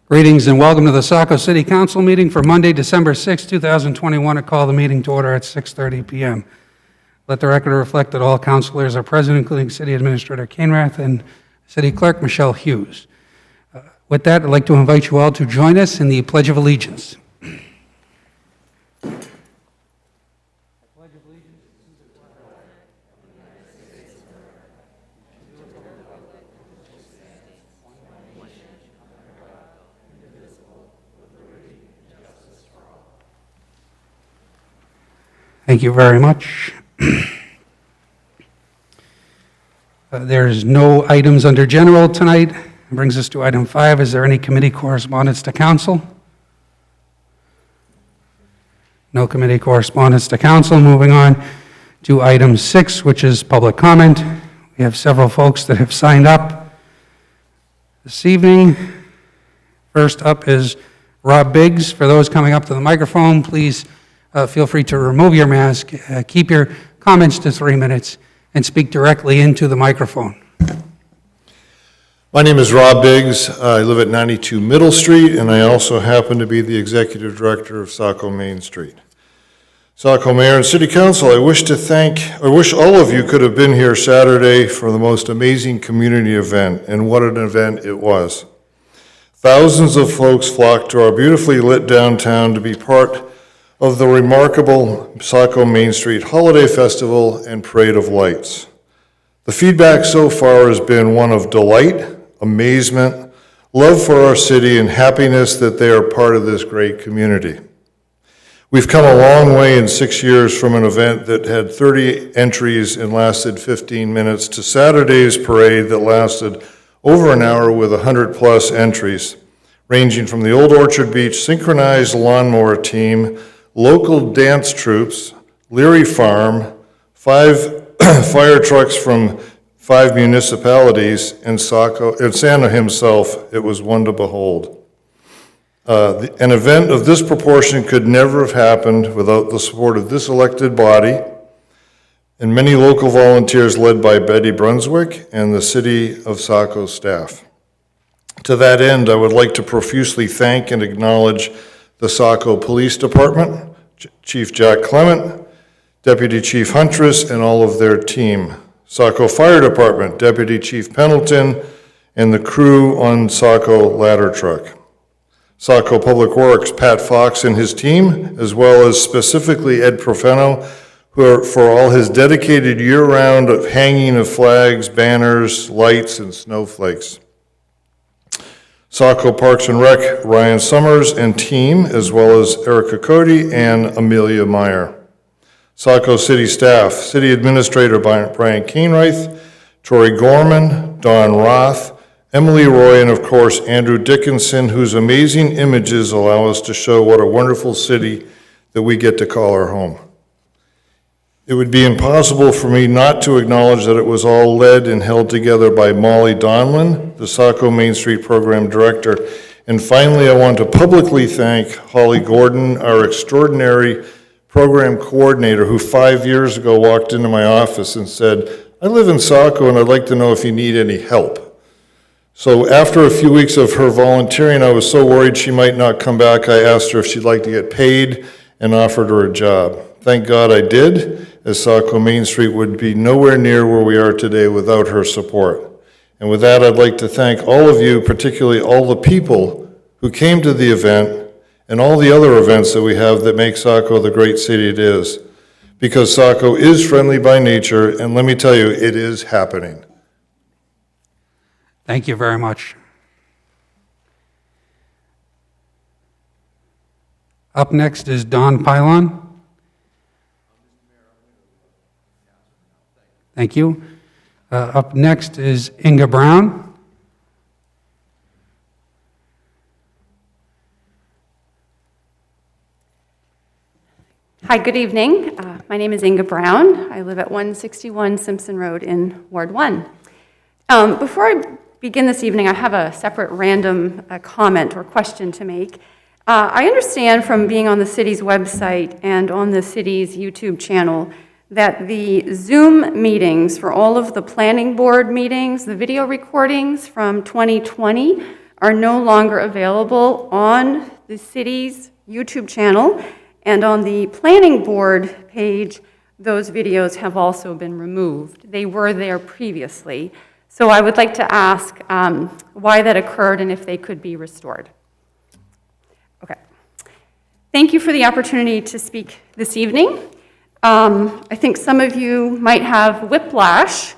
Greetings and welcome to the Saco City Council meeting for Monday, December 6, 2021. I call the meeting to order at 6:30 p.m. Let the record reflect that all councilors are present, including City Administrator Kainrath and City Clerk Michelle Hughes. With that, I'd like to invite you all to join us in the Pledge of Allegiance. Thank you very much. There's no items under general tonight. It brings us to item 5. Is there any committee correspondence to council? No committee correspondence to council. Moving on to item 6, which is public comment. We have several folks that have signed up this evening. First up is Rob Biggs. For those coming up to the microphone, please feel free to remove your mask, keep your comments to 3 minutes, and speak directly into the microphone. My name is Rob Biggs. I live at 92 Middle Street, and I also happen to be the Executive Director of Saco Main Street. Saco Mayor and City Council, I wish all of you could have been here Saturday for the most amazing community event, and what an event it was. Thousands of folks flocked to our beautifully lit downtown to be part of the remarkable Saco Main Street Holiday Festival and Parade of Lights. The feedback so far has been one of delight, amazement, love for our city, and happiness that they are part of this great community. We've come a long way in 6 years from an event that had 30 entries and lasted 15 minutes to Saturday's parade that lasted over an hour with 100+ entries, ranging from the Old Orchard Beach Synchronized Lawnmower Team, local dance troops, Leary Farm, 5 fire trucks from 5 municipalities, and Saco, and Santa himself. It was one to behold. An event of this proportion could never have happened without the support of this elected body and many local volunteers led by Betty Brunswick and the City of Saco staff. To that end, I would like to profusely thank and acknowledge the Saco Police Department, Chief Jack Clement, Deputy Chief Huntress, and all of their team. Saco Fire Department, Deputy Chief Pendleton, and the crew on Saco ladder truck. Saco Public Works, Pat Fox and his team, as well as specifically Ed Profeno, for all his dedicated year-round of hanging of flags, banners, lights, and snowflakes. Saco Parks and Rec, Ryan Summers and team, as well as Erica Cody and Amelia Meyer. Saco City staff, City Administrator Brian Kainrath, Tori Gorman, Don Roth, Emily Roy, and of course Andrew Dickinson, whose amazing images allow us to show what a wonderful city that we get to call our home. It would be impossible for me not to acknowledge that it was all led and held together by Molly Donlin, the Saco Main Street Program Director. And finally, I want to publicly thank Holly Gordon, our extraordinary program coordinator, who 5 years ago walked into my office and said, "I live in Saco and I'd like to know if you need any help." So after a few weeks of her volunteering, I was so worried she might not come back, I asked her if she'd like to get paid and offered her a job. Thank God I did, as Saco Main Street would be nowhere near where we are today without her support. And with that, I'd like to thank all of you, particularly all the people who came to the event and all the other events that we have that make Saco the great city it is. Because Saco is friendly by nature, and let me tell you, it is happening. Thank you very much. Up next is Don Pylon. Thank you. Up next is Inga Brown. Hi, good evening. My name is Inga Brown. I live at 161 Simpson Road in Ward 1. Before I begin this evening, I have a separate random comment or question to make. I understand from being on the city's website and on the city's YouTube channel that the Zoom meetings for all of the planning board meetings, the video recordings from 2020, are no longer available on the city's YouTube channel, and on the planning board page, those videos have also been removed. They were there previously. So I would like to ask why that occurred and if they could be restored. Okay. Thank you for the opportunity to speak this evening. I think some of you might have whiplash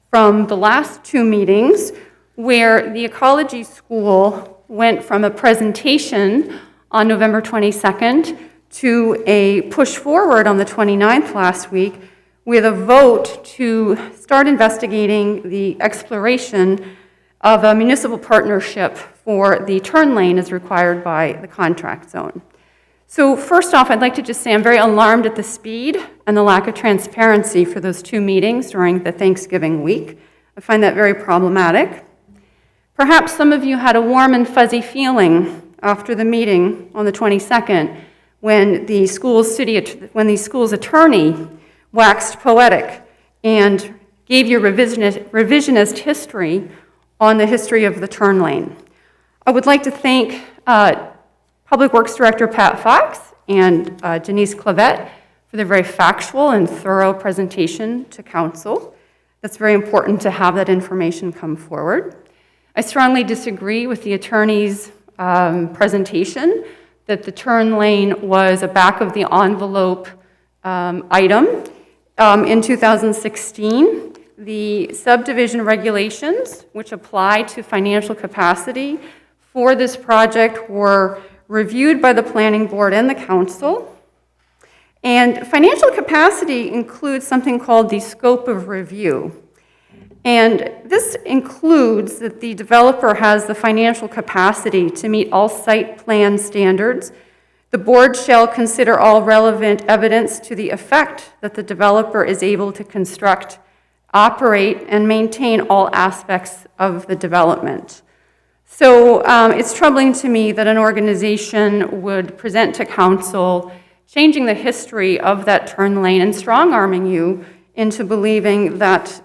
from the last two meetings where the ecology school went from a presentation on November 22nd to a push forward on the 29th last week with a vote to start investigating the exploration of a municipal partnership for the turn lane as required by the contract zone. So first off, I'd like to just say I'm very alarmed at the speed and the lack of transparency for those two meetings during the Thanksgiving week. I find that very problematic. Perhaps some of you had a warm and fuzzy feeling after the meeting on the 22nd when the school's attorney waxed poetic and gave you revisionist history on the history of the turn lane. I would like to thank Public Works Director Pat Fox and Denise Clavette for their very factual and thorough presentation to Council. That's very important to have that information come forward. I strongly disagree with the attorney's presentation that the turn lane was a back-of-the-envelope item. In 2016, the subdivision regulations, which apply to financial capacity for this project, were reviewed by the Planning Board and the Council. And financial capacity includes something called the scope of review. And this includes that the developer has the financial capacity to meet all site plan standards. The board shall consider all relevant evidence to the effect that the developer is able to construct, operate, and maintain all aspects of the development. So it's troubling to me that an organization would present to Council changing the history of that turn lane and strong-arming you into believing that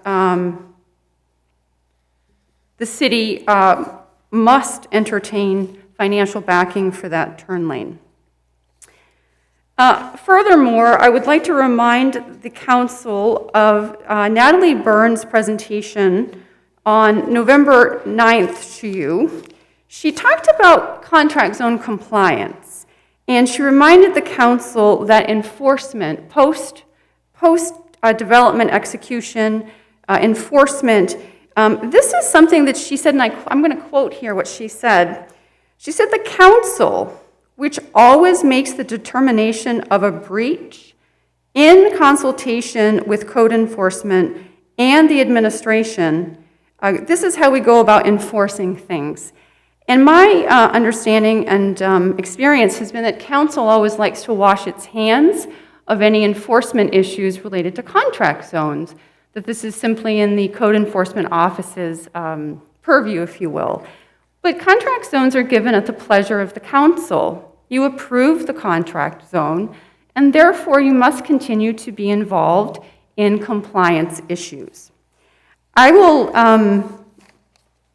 the city must entertain financial backing for that turn lane. Furthermore, I would like to remind the Council of Natalie Burns' presentation on November 9th to you. She talked about contract zone compliance, and she reminded the Council that enforcement, post-development execution, enforcement, this is something that she said, and I'm going to quote here what she said. She said, "The Council, which always makes the determination of a breach in consultation with code enforcement and the administration, this is how we go about enforcing things." And my understanding and experience has been that Council always likes to wash its hands of any enforcement issues related to contract zones, that this is simply in the code enforcement office's purview, if you will. But contract zones are given at the pleasure of the Council. You approve the contract zone, and therefore you must continue to be involved in compliance issues. I will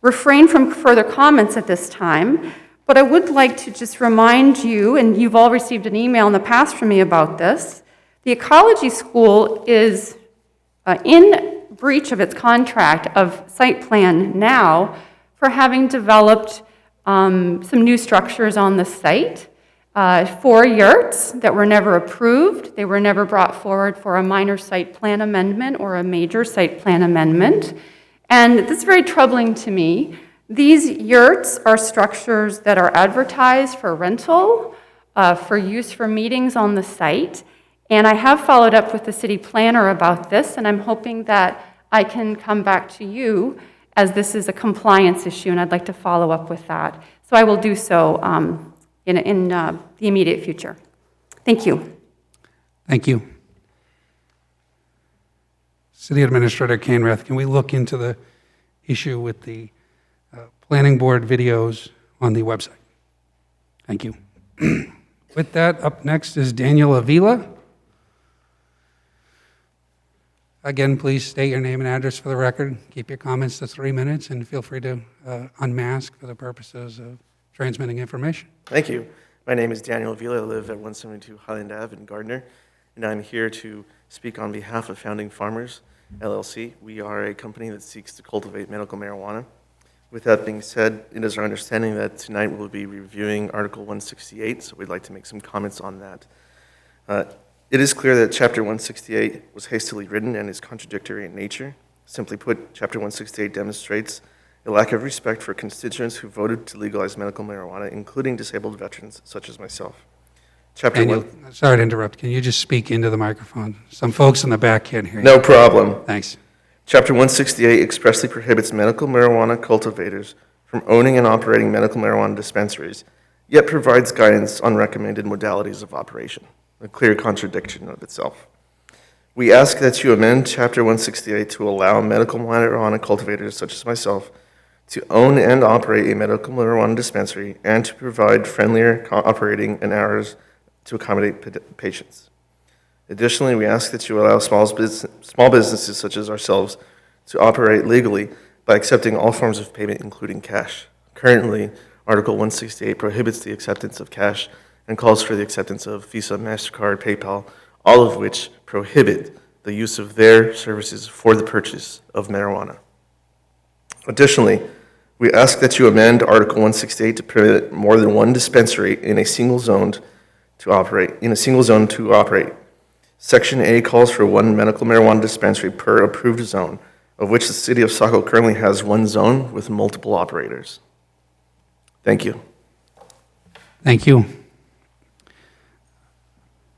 refrain from further comments at this time, but I would like to just remind you, and you've all received an email in the past from me about this, the ecology school is in breach of its contract of site plan now for having developed some new structures on the site, 4 yurts that were never approved. They were never brought forward for a minor site plan amendment or a major site plan amendment. And this is very troubling to me. These yurts are structures that are advertised for rental, for use for meetings on the site. And I have followed up with the city planner about this, and I'm hoping that I can come back to you as this is a compliance issue, and I'd like to follow up with that. So I will do so in the immediate future. Thank you. Thank you. City Administrator Canrath, can we look into the issue with the planning board videos on the website? Thank you. With that, up next is Daniel Avila. Again, please state your name and address for the record. Keep your comments to 3 minutes, and feel free to unmask for the purposes of transmitting information. Thank you. My name is Daniel Avila. I live at 172 Highland Ave in Gardner, and I'm here to speak on behalf of Founding Farmers, LLC. We are a company that seeks to cultivate medical marijuana. With that being said, it is our understanding that tonight we'll be reviewing Article 168, so we'd like to make some comments on that. It is clear that Chapter 168 was hastily written and is contradictory in nature. Simply put, Chapter 168 demonstrates a lack of respect for constituents who voted to legalize medical marijuana, including disabled veterans such as myself. Daniel, sorry to interrupt. Can you just speak into the microphone? Some folks in the back can't hear you. No problem. Thanks. Chapter 168 expressly prohibits medical marijuana cultivators from owning and operating medical marijuana dispensaries, yet provides guidance on recommended modalities of operation, a clear contradiction of itself. We ask that you amend Chapter 168 to allow medical marijuana cultivators such as myself to own and operate a medical marijuana dispensary and to provide friendlier operating and hours to accommodate patients. Additionally, we ask that you allow small businesses such as ourselves to operate legally by accepting all forms of payment, including cash. Currently, Article 168 prohibits the acceptance of cash and calls for the acceptance of Visa, MasterCard, PayPal, all of which prohibit the use of their services for the purchase of marijuana. Additionally, we ask that you amend Article 168 to permit more than one dispensary in a single zone to operate. Section A calls for one medical marijuana dispensary per approved zone, of which the city of Saco currently has one zone with multiple operators. Thank you. Thank you.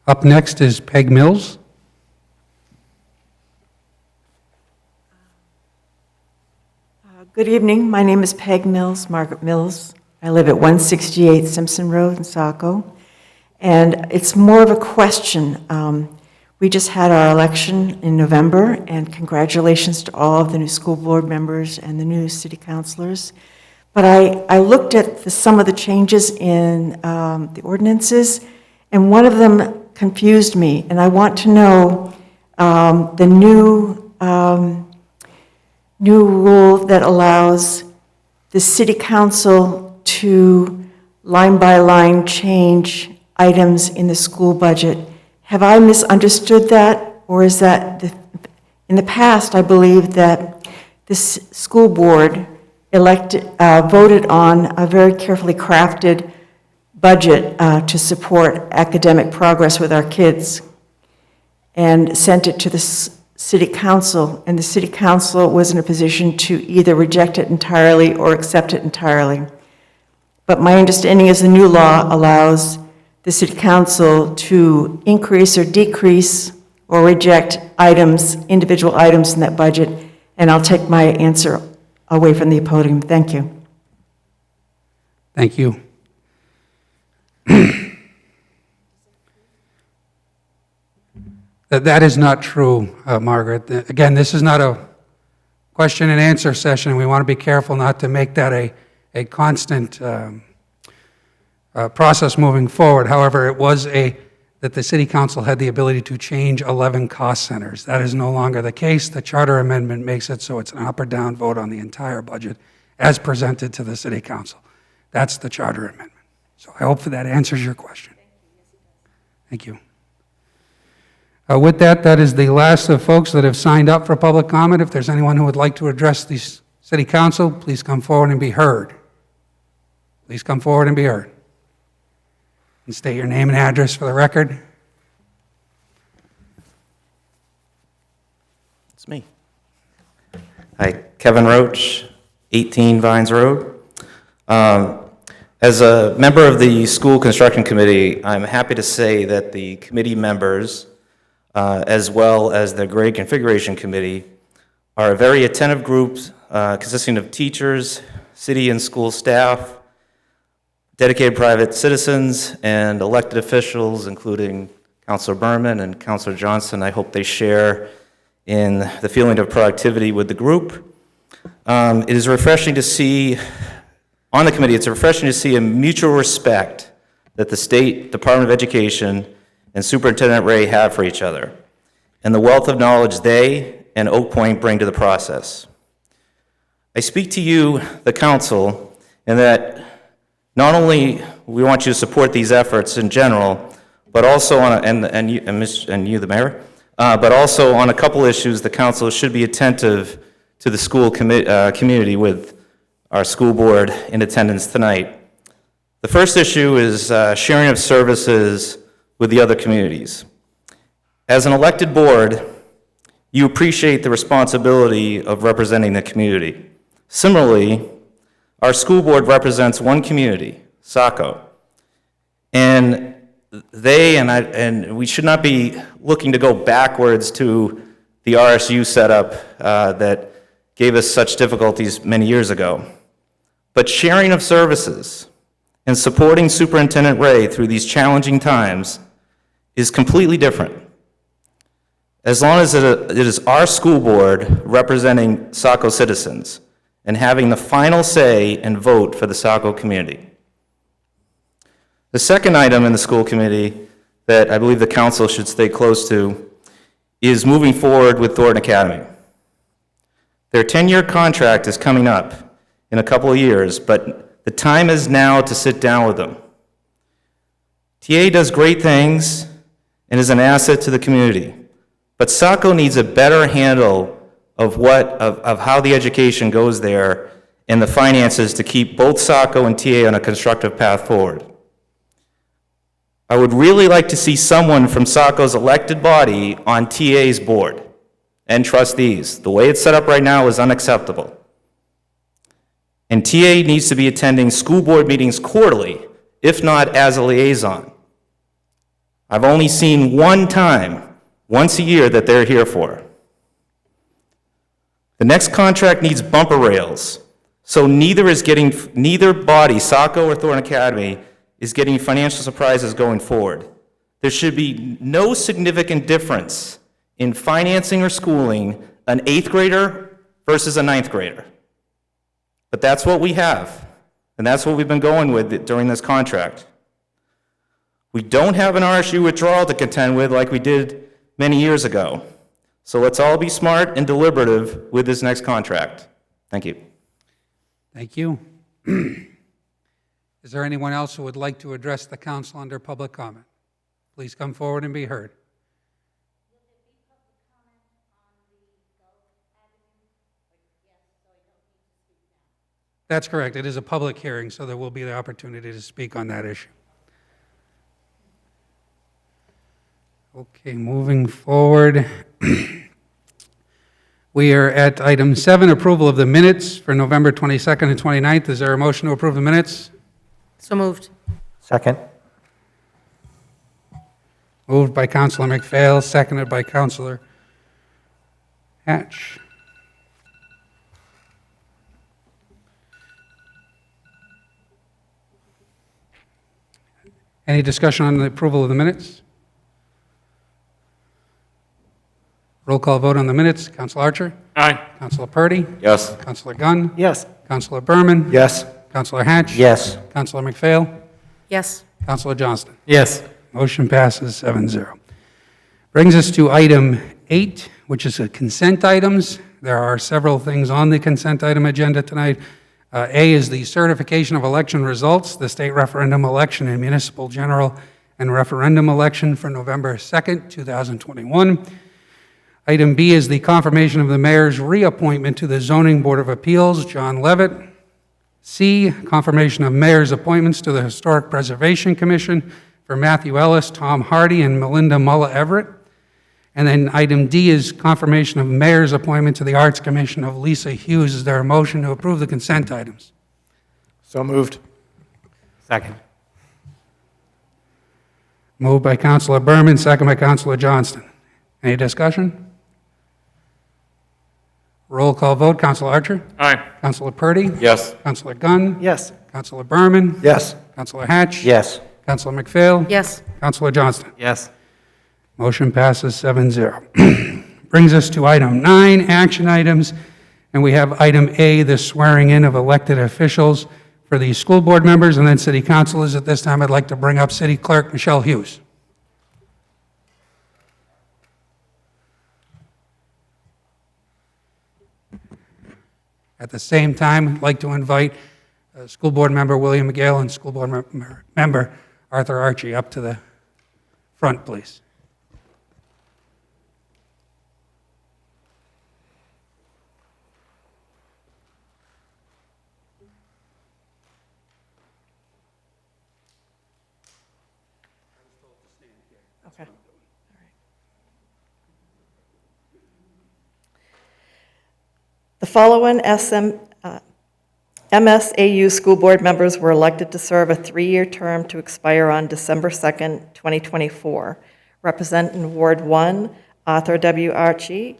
Up next is Peg Mills. Good evening. My name is Peg Mills, Margaret Mills. I live at 168 Simpson Road in Saco. And it's more of a question. We just had our election in November, and congratulations to all of the new school board members and the new city councilors. But I looked at some of the changes in the ordinances, and one of them confused me, and I want to know the new rule that allows the city council to line-by-line change items in the school budget. Have I misunderstood that, or is that in the past, I believe that this school board voted on a very carefully crafted budget to support academic progress with our kids and sent it to the city council, and the city council was in a position to either reject it entirely or accept it entirely. But my understanding is the new law allows the city council to increase or decrease or reject items, individual items in that budget, and I'll take my answer away from the podium. Thank you. Thank you. That is not true, Margaret. Again, this is not a question and answer session. We want to be careful not to make that a constant process moving forward. However, it was that the city council had the ability to change 11 cost centers. That is no longer the case. The charter amendment makes it so it's an up or down vote on the entire budget as presented to the city council. That's the charter amendment. So I hope that answers your question. Thank you. With that, that is the last of folks that have signed up for public comment. If there's anyone who would like to address the city council, please come forward and be heard. Please come forward and be heard. And state your name and address for the record. It's me. Hi, Kevin Roach, 18 Vines Road. As a member of the school construction committee, I'm happy to say that the committee members, as well as the grade configuration committee, are a very attentive group consisting of teachers, city and school staff, dedicated private citizens, and elected officials, including Councilor Berman and Councilor Johnson. I hope they share in the feeling of productivity with the group. It is refreshing to see, on the committee, it's refreshing to see a mutual respect that the State Department of Education and Superintendent Ray have for each other, and the wealth of knowledge they and Oak Point bring to the process. I speak to you, the council, in that not only we want you to support these efforts in general, but also on, and you, the mayor, but also on a couple issues, the council should be attentive to the school community with our school board in attendance tonight. The first issue is sharing of services with the other communities. As an elected board, you appreciate the responsibility of representing the community. Similarly, our school board represents one community, Saco, and we should not be looking to go backwards to the RSU setup that gave us such difficulties many years ago. But sharing of services and supporting Superintendent Ray through these challenging times is completely different. As long as it is our school board representing Saco citizens and having the final say and vote for the Saco community. The second item in the school committee that I believe the council should stay close to is moving forward with Thornton Academy. Their 10-year contract is coming up in a couple of years, but the time is now to sit down with them. TA does great things and is an asset to the community, but Saco needs a better handle of how the education goes there and the finances to keep both Saco and TA on a constructive path forward. I would really like to see someone from Saco's elected body on TA's board and trustees. The way it's set up right now is unacceptable. And TA needs to be attending school board meetings quarterly, if not as a liaison. I've only seen one time, once a year, that they're here for. The next contract needs bumper rails, so neither body, Saco or Thornton Academy, is getting financial surprises going forward. There should be no significant difference in financing or schooling an 8th grader versus a 9th grader. But that's what we have, and that's what we've been going with during this contract. We don't have an RSU withdrawal to contend with like we did many years ago. So let's all be smart and deliberative with this next contract. Thank you. Thank you. Is there anyone else who would like to address the council under public comment? Please come forward and be heard. That's correct. It is a public hearing, so there will be the opportunity to speak on that issue. Okay, moving forward. We are at item 7, approval of the minutes for November 22nd and 29th. Is there a motion to approve the minutes? So moved. Second. Moved by Councilor McPhail, seconded by Councilor Hatch. Any discussion on the approval of the minutes? Roll call vote on the minutes. Councilor Archer? Aye. Councilor Purdy? Yes. Councilor Gunn? Yes. Councilor Berman? Yes. Councilor Hatch? Yes. Councilor McPhail? Yes. Councilor Johnston? Yes. Motion passes 7-0. Brings us to item 8, which is the consent items. There are several things on the consent item agenda tonight. A is the certification of election results, the state referendum election and municipal general and referendum election for November 2nd, 2021. Item B is the confirmation of the mayor's reappointment to the Zoning Board of Appeals, John Leavitt. C, confirmation of mayor's appointments to the Historic Preservation Commission for Matthew Ellis, Tom Hardy, and Majlinda Mulla-Everett. And then item D is confirmation of mayor's appointment to the Arts Commission of Lisa Hughes. Is there a motion to approve the consent items? So moved. Second. Moved by Councilor Berman, second by Councilor Johnston. Any discussion? Roll call vote. Councilor Archer? Aye. Councilor Purdy? Yes. Councilor Gunn? Yes. Councilor Berman? Yes. Councilor Hatch? Yes. Councilor McPhail? Yes. Councilor Johnston? Yes. Motion passes 7-0. Brings us to item 9, action items, and we have item A, the swearing in of elected officials for the school board members and then city councilors. At this time, I'd like to bring up City Clerk Michelle Hughes. At the same time, I'd like to invite School Board Member William McGill and School Board Member Arthur Archie up to the front, please. Okay. The following MSAU school board members were elected to serve a 3-year term to expire on December 2nd, 2024. Representing Ward 1, Arthur W. Archie,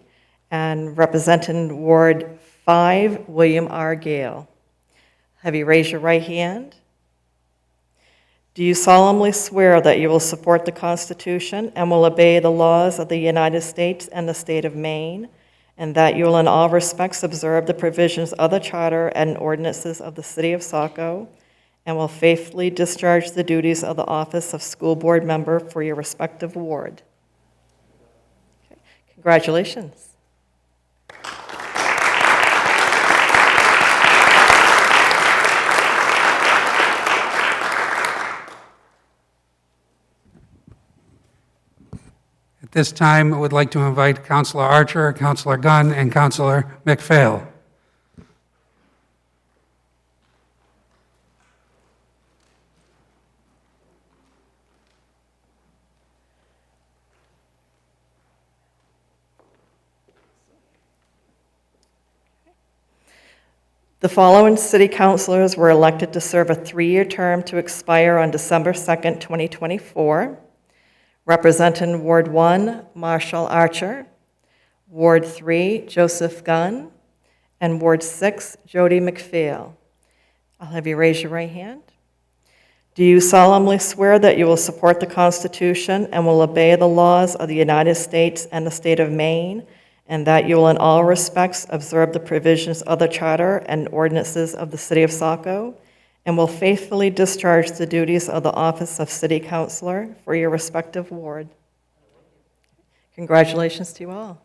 and representing Ward 5, William R. Gale. Have you raised your right hand? Do you solemnly swear that you will support the Constitution and will obey the laws of the United States and the state of Maine, and that you will in all respects observe the provisions of the Charter and ordinances of the City of Saco, and will faithfully discharge the duties of the office of school board member for your respective ward? Okay. Congratulations. At this time, I would like to invite Councilor Archer, Councilor Gunn, and Councilor McPhail. The following city councilors were elected to serve a 3-year term to expire on December 2nd, 2024. Representing Ward 1, Marshall Archer, Ward 3, Joseph Gunn, and Ward 6, Jody McPhail. I'll have you raise your right hand. Do you solemnly swear that you will support the Constitution and will obey the laws of the United States and the state of Maine, and that you will in all respects observe the provisions of the Charter and ordinances of the City of Saco, and will faithfully discharge the duties of the office of City Councilor for your respective ward? Congratulations to you all.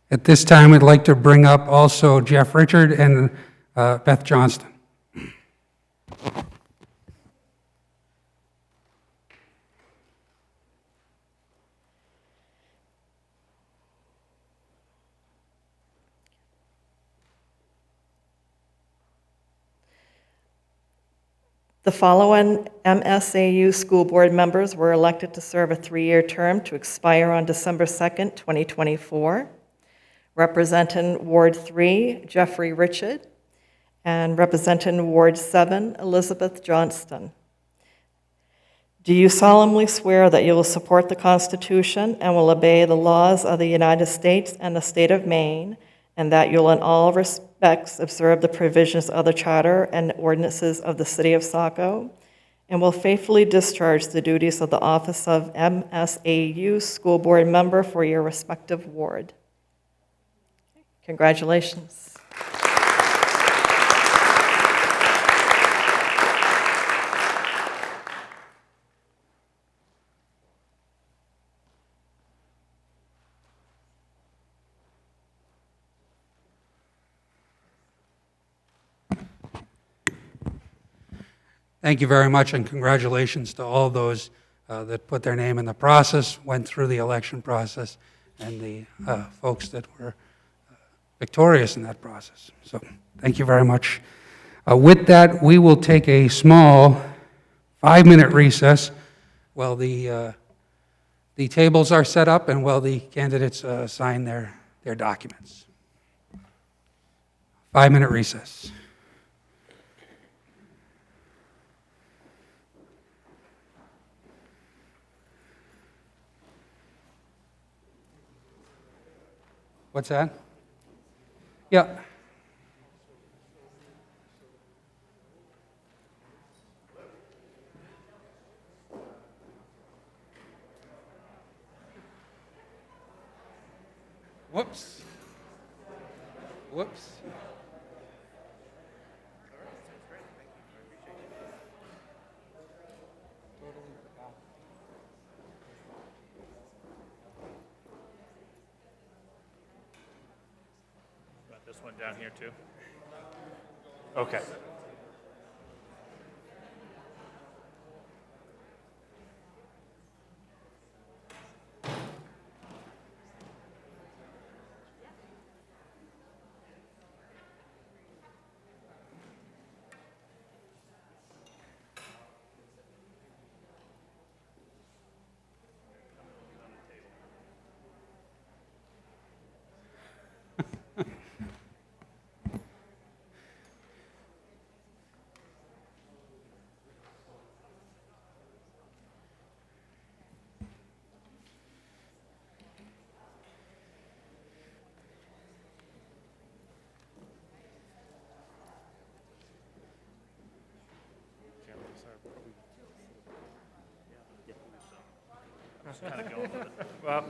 At this time, I'd like to bring up also Jeff Richard and Beth Johnston. The following MSAU school board members were elected to serve a 3-year term to expire on December 2nd, 2024. Representing Ward 3, Jeffrey Richard, and representing Ward 7, Elizabeth Johnston. Do you solemnly swear that you will support the Constitution and will obey the laws of the United States and the state of Maine, and that you will in all respects observe the provisions of the Charter and ordinances of the City of Saco, and will faithfully discharge the duties of the office of MSAU school board member for your respective ward? Congratulations. Thank you very much, and congratulations to all those that put their name in the process, went through the election process, and the folks that were victorious in that process. So thank you very much. With that, we will take a small 5-minute recess while the tables are set up and while the candidates sign their documents. 5-minute recess. What's that? Yeah. Whoops. Got this one down here too? Okay. Kind of going with it. Well,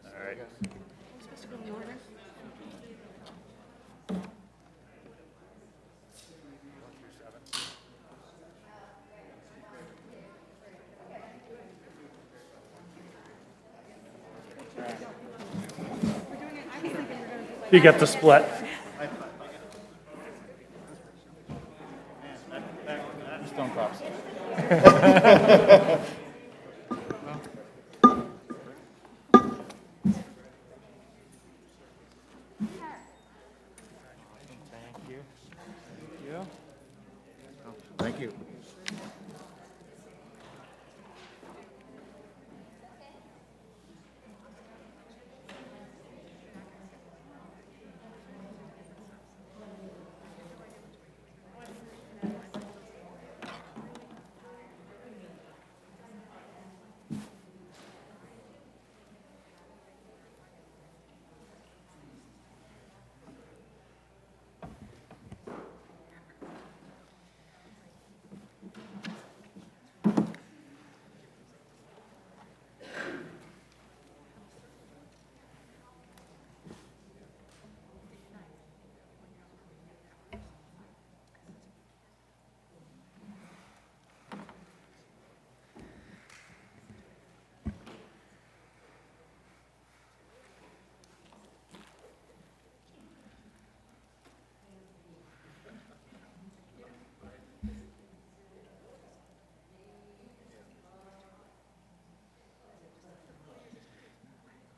all right. You get the split. Stone crops. Thank you. Thank you.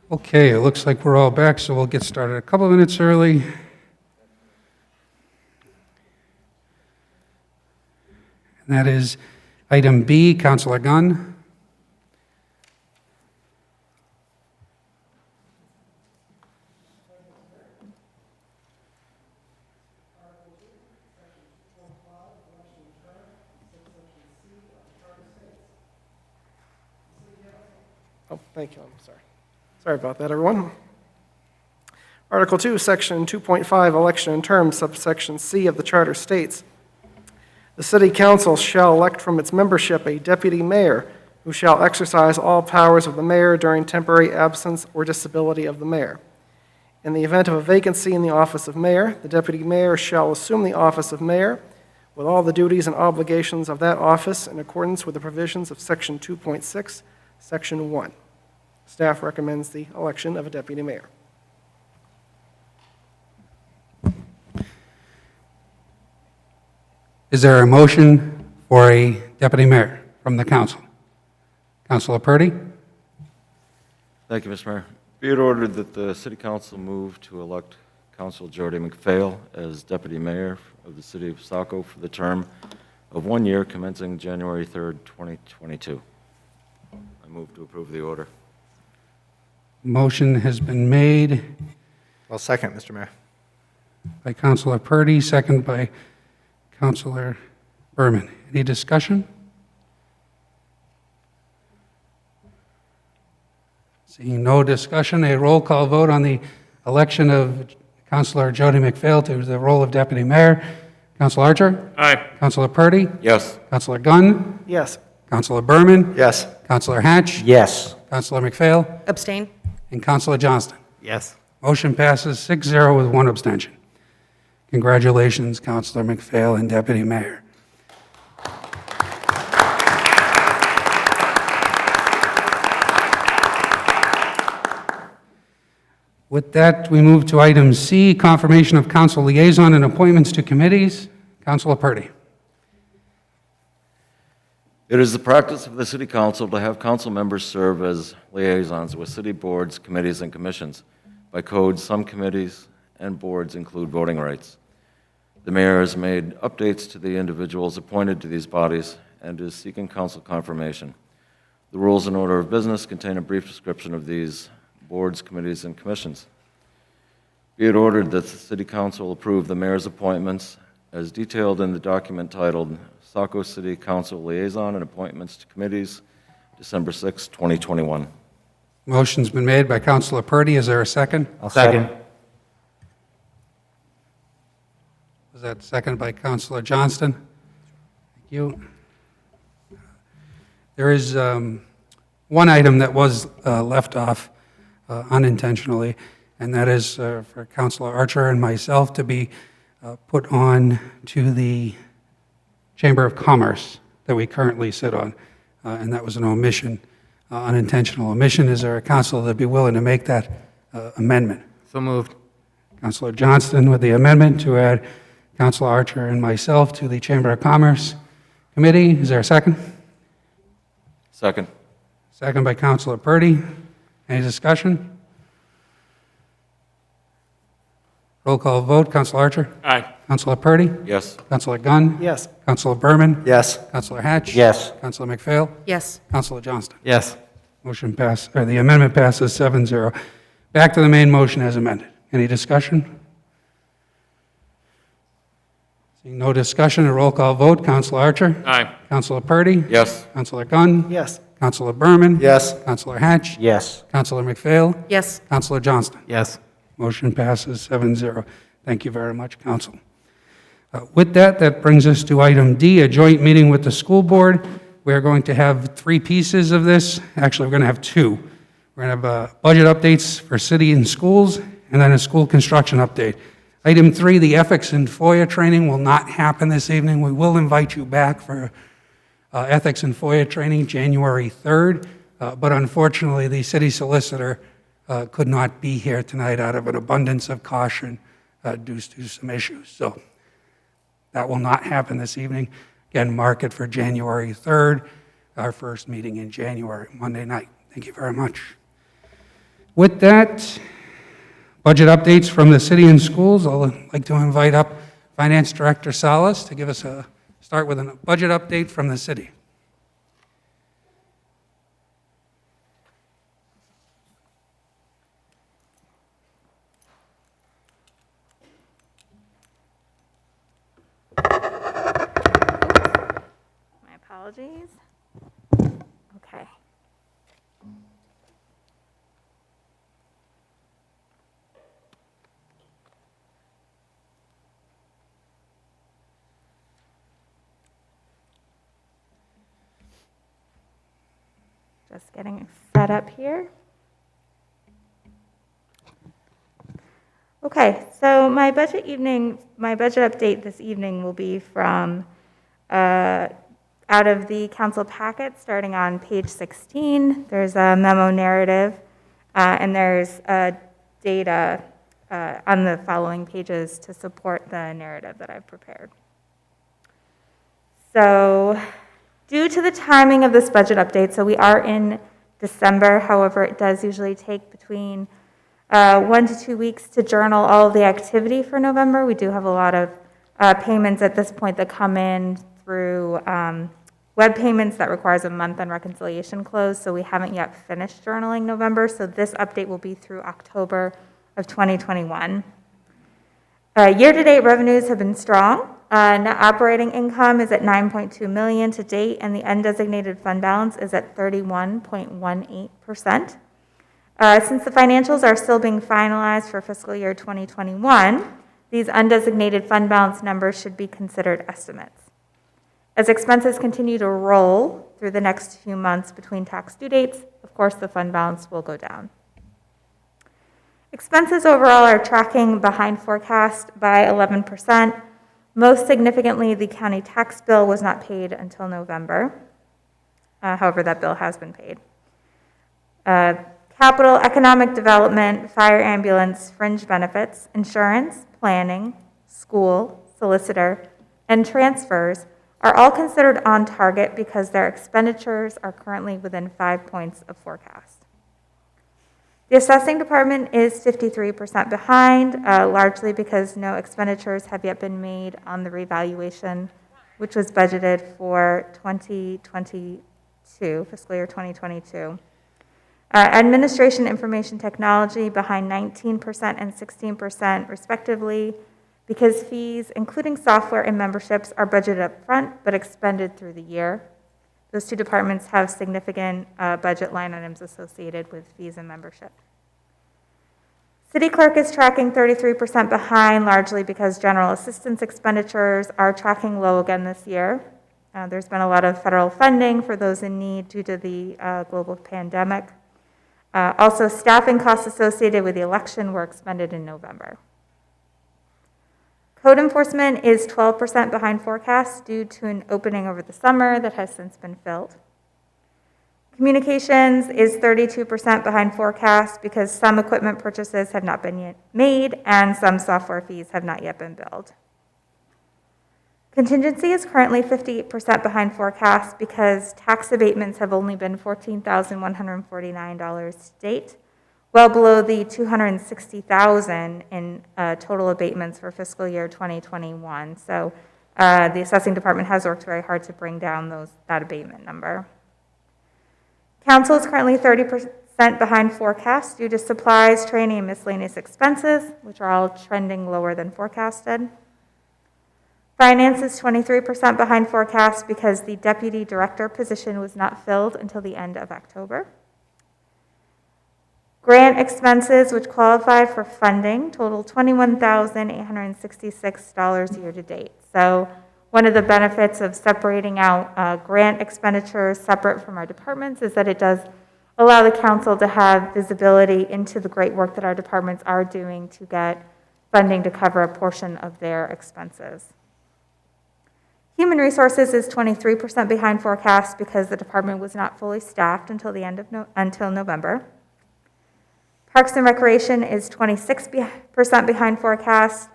Okay, it looks like we're all back, so we'll get started a couple of minutes early. And that is item B, Councilor Gunn. Oh, thank you, I'm sorry. Sorry about that, everyone. Article 2, Section 2.5, Election and Terms, subsection C of the Charter states, "The City Council shall elect from its membership a deputy mayor who shall exercise all powers of the mayor during temporary absence or disability of the mayor. In the event of a vacancy in the office of mayor, the deputy mayor shall assume the office of mayor with all the duties and obligations of that office in accordance with the provisions of Section 2.6, Section 1. Staff recommends the election of a deputy mayor. Is there a motion for a deputy mayor from the council? Councilor Purdy? Thank you, Mr. Mayor. Be it ordered that the City Council move to elect Councilor Jody McPhail as Deputy Mayor of the City of Saco for the term of 1 year commencing January 3rd, 2022. I move to approve the order. Motion has been made Well, second, Mr. Mayor. by Councilor Purdy, second by Councilor Berman. Any discussion? Seeing no discussion, a roll call vote on the election of Councilor Jody McPhail to the role of Deputy Mayor. Councilor Archer? Aye. Councilor Purdy? Yes. Councilor Gunn? Yes. Councilor Berman? Yes. Councilor Hatch? Yes. Councilor McPhail? Abstain? And Councilor Johnston. Yes. Motion passes 6-0 with one abstention. Congratulations, Councilor McPhail and Deputy Mayor. With that, we move to item C, confirmation of council liaison and appointments to committees. Councilor Purdy. It is the practice of the City Council to have council members serve as liaisons with city boards, committees, and commissions. By code, some committees and boards include voting rights. The mayor has made updates to the individuals appointed to these bodies and is seeking council confirmation. The rules and order of business contain a brief description of these boards, committees, and commissions. Be it ordered that the City Council approve the mayor's appointments as detailed in the document titled Saco City Council Liaison and Appointments to Committees, December 6, 2021. Motion's been made by Councilor Purdy. Is there a second? I'll second. Was that second by Councilor Johnston? Thank you. There is one item that was left off unintentionally, and that is for Councilor Archer and myself to be put on to the Chamber of Commerce that we currently sit on, and that was an omission, unintentional omission. Is there a council that'd be willing to make that amendment? So moved. Councilor Johnston with the amendment to add Councilor Archer and myself to the Chamber of Commerce Committee. Is there a second? Second. Second by Councilor Purdy. Any discussion? Roll call vote. Councilor Archer? Aye. Councilor Purdy? Yes. Councilor Gunn? Yes. Councilor Berman? Yes. Councilor Hatch? Yes. Councilor McPhail? Yes. Councilor Johnston? Yes. Motion pass, or the amendment passes 7-0. Back to the main motion as amended. Any discussion? Seeing no discussion, a roll call vote. Councilor Archer? Aye. Councilor Purdy? Yes. Councilor Gunn? Yes. Councilor Berman? Yes. Councilor Hatch? Yes. Councilor McPhail? Yes. Councilor Johnston? Yes. Motion passes 7-0. Thank you very much, Council. With that, that brings us to item D, a joint meeting with the school board. We are going to have three pieces of this. Actually, we're going to have two. We're going to have budget updates for city and schools, and then a school construction update. Item 3, the ethics and FOIA training will not happen this evening. We will invite you back for ethics and FOIA training January 3rd, but unfortunately, the city solicitor could not be here tonight out of an abundance of caution due to some issues. So that will not happen this evening. Again, mark it for January 3rd, our first meeting in January, Monday night. Thank you very much. With that, budget updates from the city and schools. I'd like to invite up Finance Director Salas to give us start with a budget update from the city. My apologies. Okay. Just getting set up here. Okay, so my budget update this evening will be from out of the council packet, starting on page 16. There's a memo narrative, and there's data on the following pages to support the narrative that I've prepared. So, due to the timing of this budget update, so we are in December, however, it does usually take between 1 to 2 weeks to journal all of the activity for November. We do have a lot of payments at this point that come in through web payments that requires a month-end reconciliation close, so we haven't yet finished journaling November, so this update will be through October of 2021. Year-to-date revenues have been strong. Net operating income is at 9.2 million to date, and the undesignated fund balance is at 31.18%. Since the financials are still being finalized for fiscal year 2021, these undesignated fund balance numbers should be considered estimates. As expenses continue to roll through the next few months between tax due dates, of course, the fund balance will go down. Expenses overall are tracking behind forecast by 11%. Most significantly, the county tax bill was not paid until November. However, that bill has been paid. Capital, economic development, fire ambulance, fringe benefits, insurance, planning, school, solicitor, and transfers are all considered on target because their expenditures are currently within 5 points of forecast. The assessing department is 53% behind, largely because no expenditures have yet been made on the revaluation, which was budgeted for 2022, fiscal year 2022. Administration information technology behind 19% and 16% respectively, because fees, including software and memberships, are budgeted up front but expended through the year. Those two departments have significant budget line items associated with fees and membership. City clerk is tracking 33% behind, largely because general assistance expenditures are tracking low again this year. There's been a lot of federal funding for those in need due to the global pandemic. Also, staffing costs associated with the election were expended in November. Code enforcement is 12% behind forecast due to an opening over the summer that has since been filled. Communications is 32% behind forecast because some equipment purchases have not been yet made and some software fees have not yet been billed. Contingency is currently 58% behind forecast because tax abatements have only been $14,149 to date, well below the $260,000 in total abatements for fiscal year 2021. So the assessing department has worked very hard to bring down that abatement number. Council is currently 30% behind forecast due to supplies, training, and miscellaneous expenses, which are all trending lower than forecasted. Finance is 23% behind forecast because the deputy director position was not filled until the end of October. Grant expenses, which qualified for funding, total $21,866 year to date. So one of the benefits of separating out grant expenditures separate from our departments is that it does allow the council to have visibility into the great work that our departments are doing to get funding to cover a portion of their expenses. Human Resources is 23% behind forecast because the department was not fully staffed until the end of until November. Parks and Recreation is 26% behind forecast.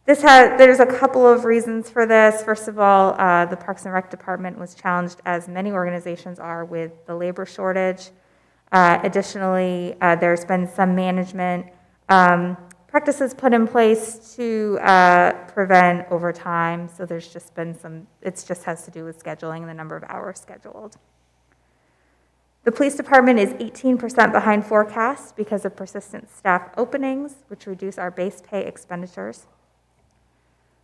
There's a couple of reasons for this. First of all, the Parks and Rec department was challenged, as many organizations are, with the labor shortage. Additionally, there's been some management practices put in place to prevent overtime. So there's just been it just has to do with scheduling and the number of hours scheduled. The police department is 18% behind forecast because of persistent staff openings, which reduce our base pay expenditures.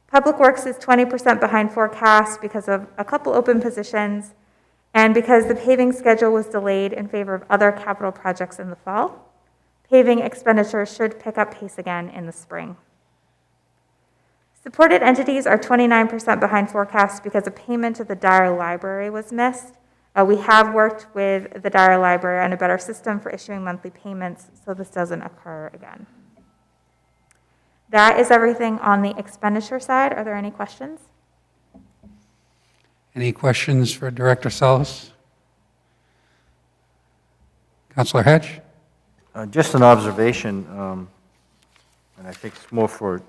Public Works is 20% behind forecast because of a couple open positions and because the paving schedule was delayed in favor of other capital projects in the fall. Paving expenditures should pick up pace again in the spring. Supported entities are 29% behind forecast because a payment to the Dyer Library was missed. We have worked with the Dyer Library on a better system for issuing monthly payments, so this doesn't occur again. That is everything on the expenditure side. Are there any questions? Any questions for Director Salas? Councilor Hedge? Just an observation, and I think it's more for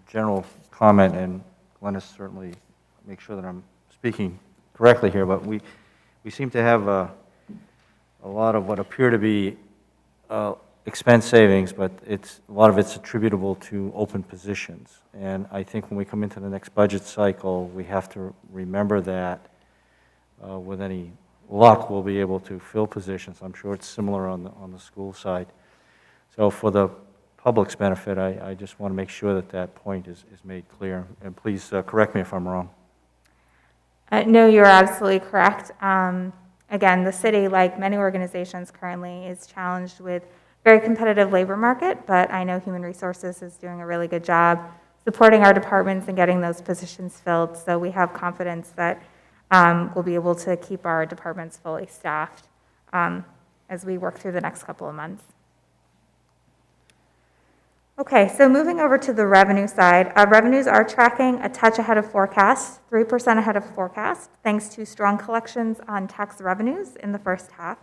general comment, and Glennis certainly make sure that I'm speaking correctly here, but we seem to have a lot of what appear to be expense savings, but a lot of it's attributable to open positions. And I think when we come into the next budget cycle, we have to remember that with any luck, we'll be able to fill positions. I'm sure it's similar on the school side. So for the public's benefit, I just want to make sure that that point is made clear. And please correct me if I'm wrong. No, you're absolutely correct. Again, the city, like many organizations currently, is challenged with very competitive labor market, but I know Human Resources is doing a really good job supporting our departments and getting those positions filled. So we have confidence that we'll be able to keep our departments fully staffed as we work through the next couple of months. Okay, so moving over to the revenue side, revenues are tracking a touch ahead of forecast, 3% ahead of forecast, thanks to strong collections on tax revenues in the first half.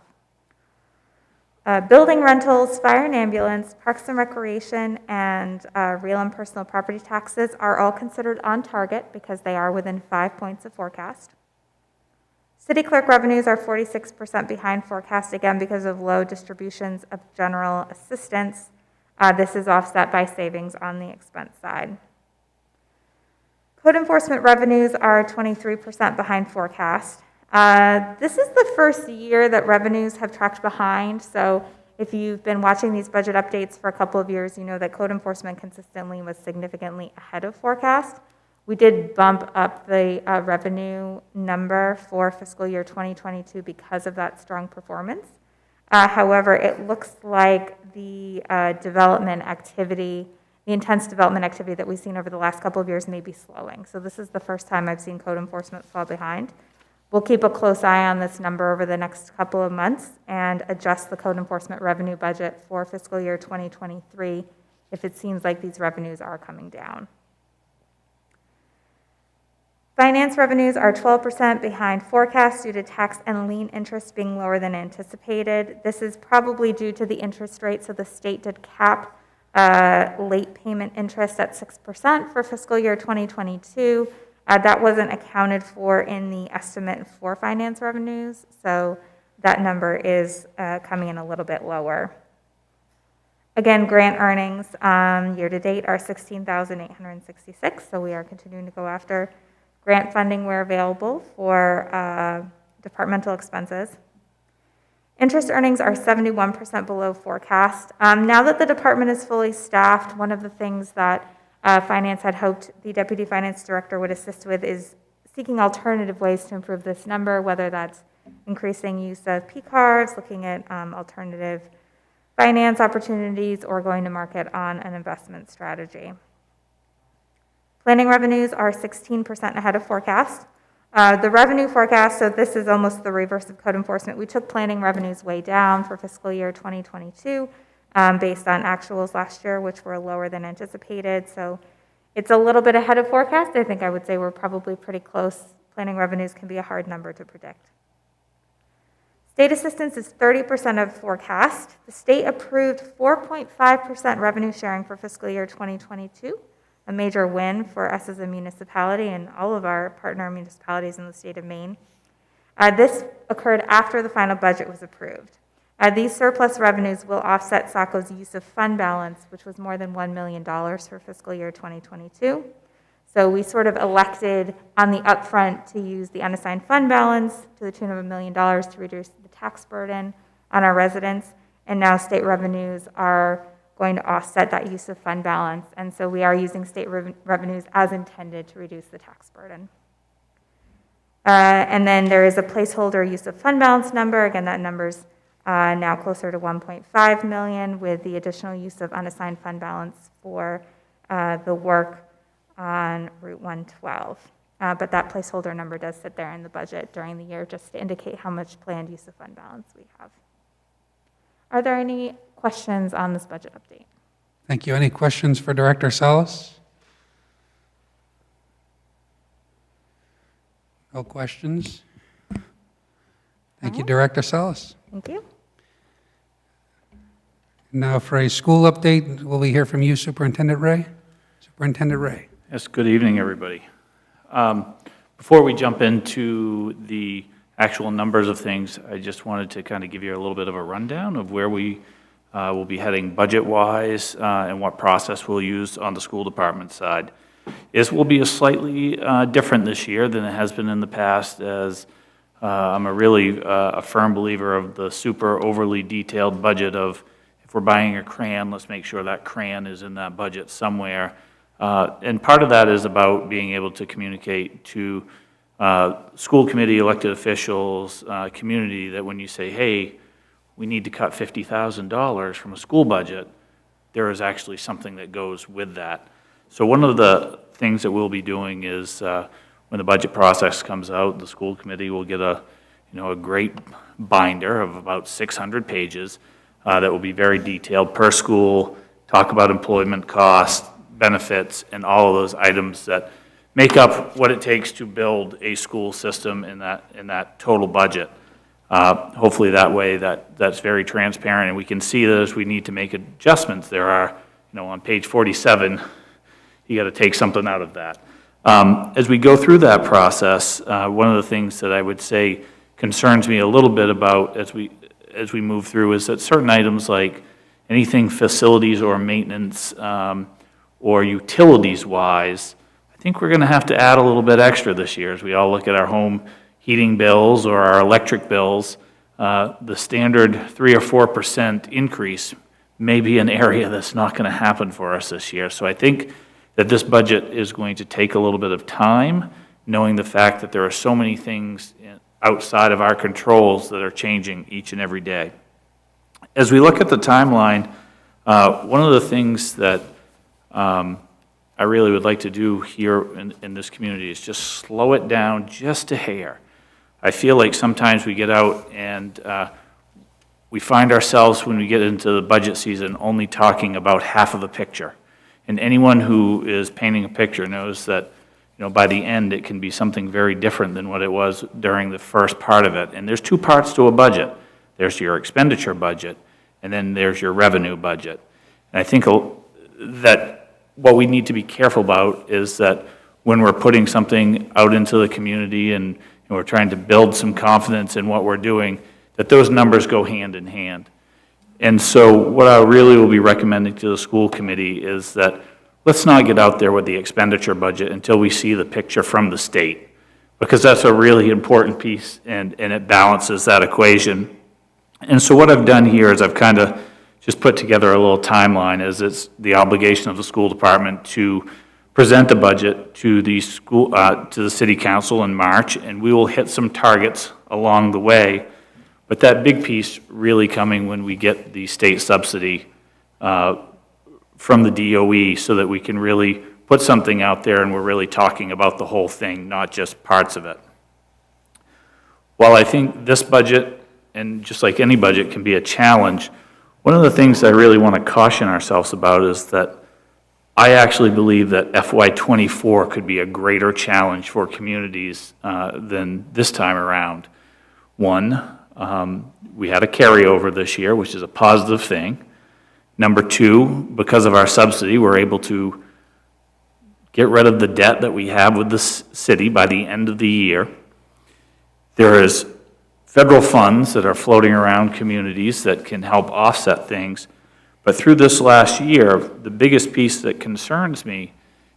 Building rentals, fire and ambulance, parks and recreation, and real and personal property taxes are all considered on target because they are within 5 points of forecast. City clerk revenues are 46% behind forecast, again because of low distributions of general assistance. This is offset by savings on the expense side. Code enforcement revenues are 23% behind forecast. This is the first year that revenues have tracked behind, so if you've been watching these budget updates for a couple of years, you know that code enforcement consistently was significantly ahead of forecast. We did bump up the revenue number for fiscal year 2022 because of that strong performance. However, it looks like the development activity, the intense development activity that we've seen over the last couple of years may be slowing. So this is the first time I've seen code enforcement fall behind. We'll keep a close eye on this number over the next couple of months and adjust the code enforcement revenue budget for fiscal year 2023 if it seems like these revenues are coming down. Finance revenues are 12% behind forecast due to tax and lien interest being lower than anticipated. This is probably due to the interest rate, so the state did cap late payment interest at 6% for fiscal year 2022. That wasn't accounted for in the estimate for finance revenues, so that number is coming in a little bit lower. Again, grant earnings year-to-date are $16,866, so we are continuing to go after grant funding where available for departmental expenses. Interest earnings are 71% below forecast. Now that the department is fully staffed, one of the things that Finance had hoped the Deputy Finance Director would assist with is seeking alternative ways to improve this number, whether that's increasing use of P-cards, looking at alternative finance opportunities, or going to market on an investment strategy. Planning revenues are 16% ahead of forecast. The revenue forecast, so this is almost the reverse of code enforcement. We took planning revenues way down for fiscal year 2022 based on actuals last year, which were lower than anticipated. So it's a little bit ahead of forecast. I think I would say we're probably pretty close. Planning revenues can be a hard number to predict. State assistance is 30% of forecast. The state approved 4.5% revenue sharing for fiscal year 2022. A major win for us as a municipality and all of our partner municipalities in the state of Maine. This occurred after the final budget was approved. These surplus revenues will offset Saco's use of fund balance, which was more than $1 million for fiscal year 2022. So we sort of elected on the upfront to use the unassigned fund balance to the tune of $1 million to reduce the tax burden on our residents. And now state revenues are going to offset that use of fund balance. And so we are using state revenues as intended to reduce the tax burden. And then there is a placeholder use of fund balance number. Again, that number's now closer to 1.5 million with the additional use of unassigned fund balance for the work on Route 112. But that placeholder number does sit there in the budget during the year just to indicate how much planned use of fund balance we have. Are there any questions on this budget update? Thank you. Any questions for Director Salas? No questions? Thank you, Director Salas. Thank you. Now for a school update, will we hear from you, Superintendent Ray? Superintendent Ray. Yes, good evening, everybody. Before we jump into the actual numbers of things, I just wanted to kind of give you a little bit of a rundown of where we will be heading budget-wise and what process we'll use on the school department side. This will be a slightly different this year than it has been in the past, as I'm a really firm believer of the super overly detailed budget of if we're buying a crayon, let's make sure that crayon is in that budget somewhere. And part of that is about being able to communicate to school committee, elected officials, community, that when you say, hey, we need to cut $50,000 from a school budget, there is actually something that goes with that. So one of the things that we'll be doing is when the budget process comes out, the school committee will get a great binder of about 600 pages that will be very detailed per school, talk about employment costs, benefits, and all of those items that make up what it takes to build a school system in that total budget. Hopefully that way that's very transparent, and we can see that as we need to make adjustments, there are, on page 47, you got to take something out of that. As we go through that process, one of the things that I would say concerns me a little bit about as we move through is that certain items like anything facilities or maintenance or utilities-wise, I think we're going to have to add a little bit extra this year as we all look at our home heating bills or our electric bills. The standard 3 or 4% increase may be an area that's not going to happen for us this year. So I think that this budget is going to take a little bit of time, knowing the fact that there are so many things outside of our controls that are changing each and every day. As we look at the timeline, one of the things that I really would like to do here in this community is just slow it down just a hair. I feel like sometimes we get out and we find ourselves, when we get into the budget season, only talking about half of the picture. And anyone who is painting a picture knows that by the end it can be something very different than what it was during the first part of it. And there's two parts to a budget. There's your expenditure budget, and then there's your revenue budget. And I think that what we need to be careful about is that when we're putting something out into the community and we're trying to build some confidence in what we're doing, that those numbers go hand in hand. And so what I really will be recommending to the school committee is that let's not get out there with the expenditure budget until we see the picture from the state, because that's a really important piece and it balances that equation. And so what I've done here is I've kind of just put together a little timeline, as it's the obligation of the school department to present the budget to the school, to the city council in March, and we will hit some targets along the way. But that big piece really coming when we get the state subsidy from the DOE, so that we can really put something out there and we're really talking about the whole thing, not just parts of it. While I think this budget, and just like any budget, can be a challenge, one of the things I really want to caution ourselves about is that I actually believe that FY24 could be a greater challenge for communities than this time around. One, we had a carryover this year, which is a positive thing. Number two, because of our subsidy, we're able to get rid of the debt that we have with the city by the end of the year. There is federal funds that are floating around communities that can help offset things. But through this last year, the biggest piece that concerns me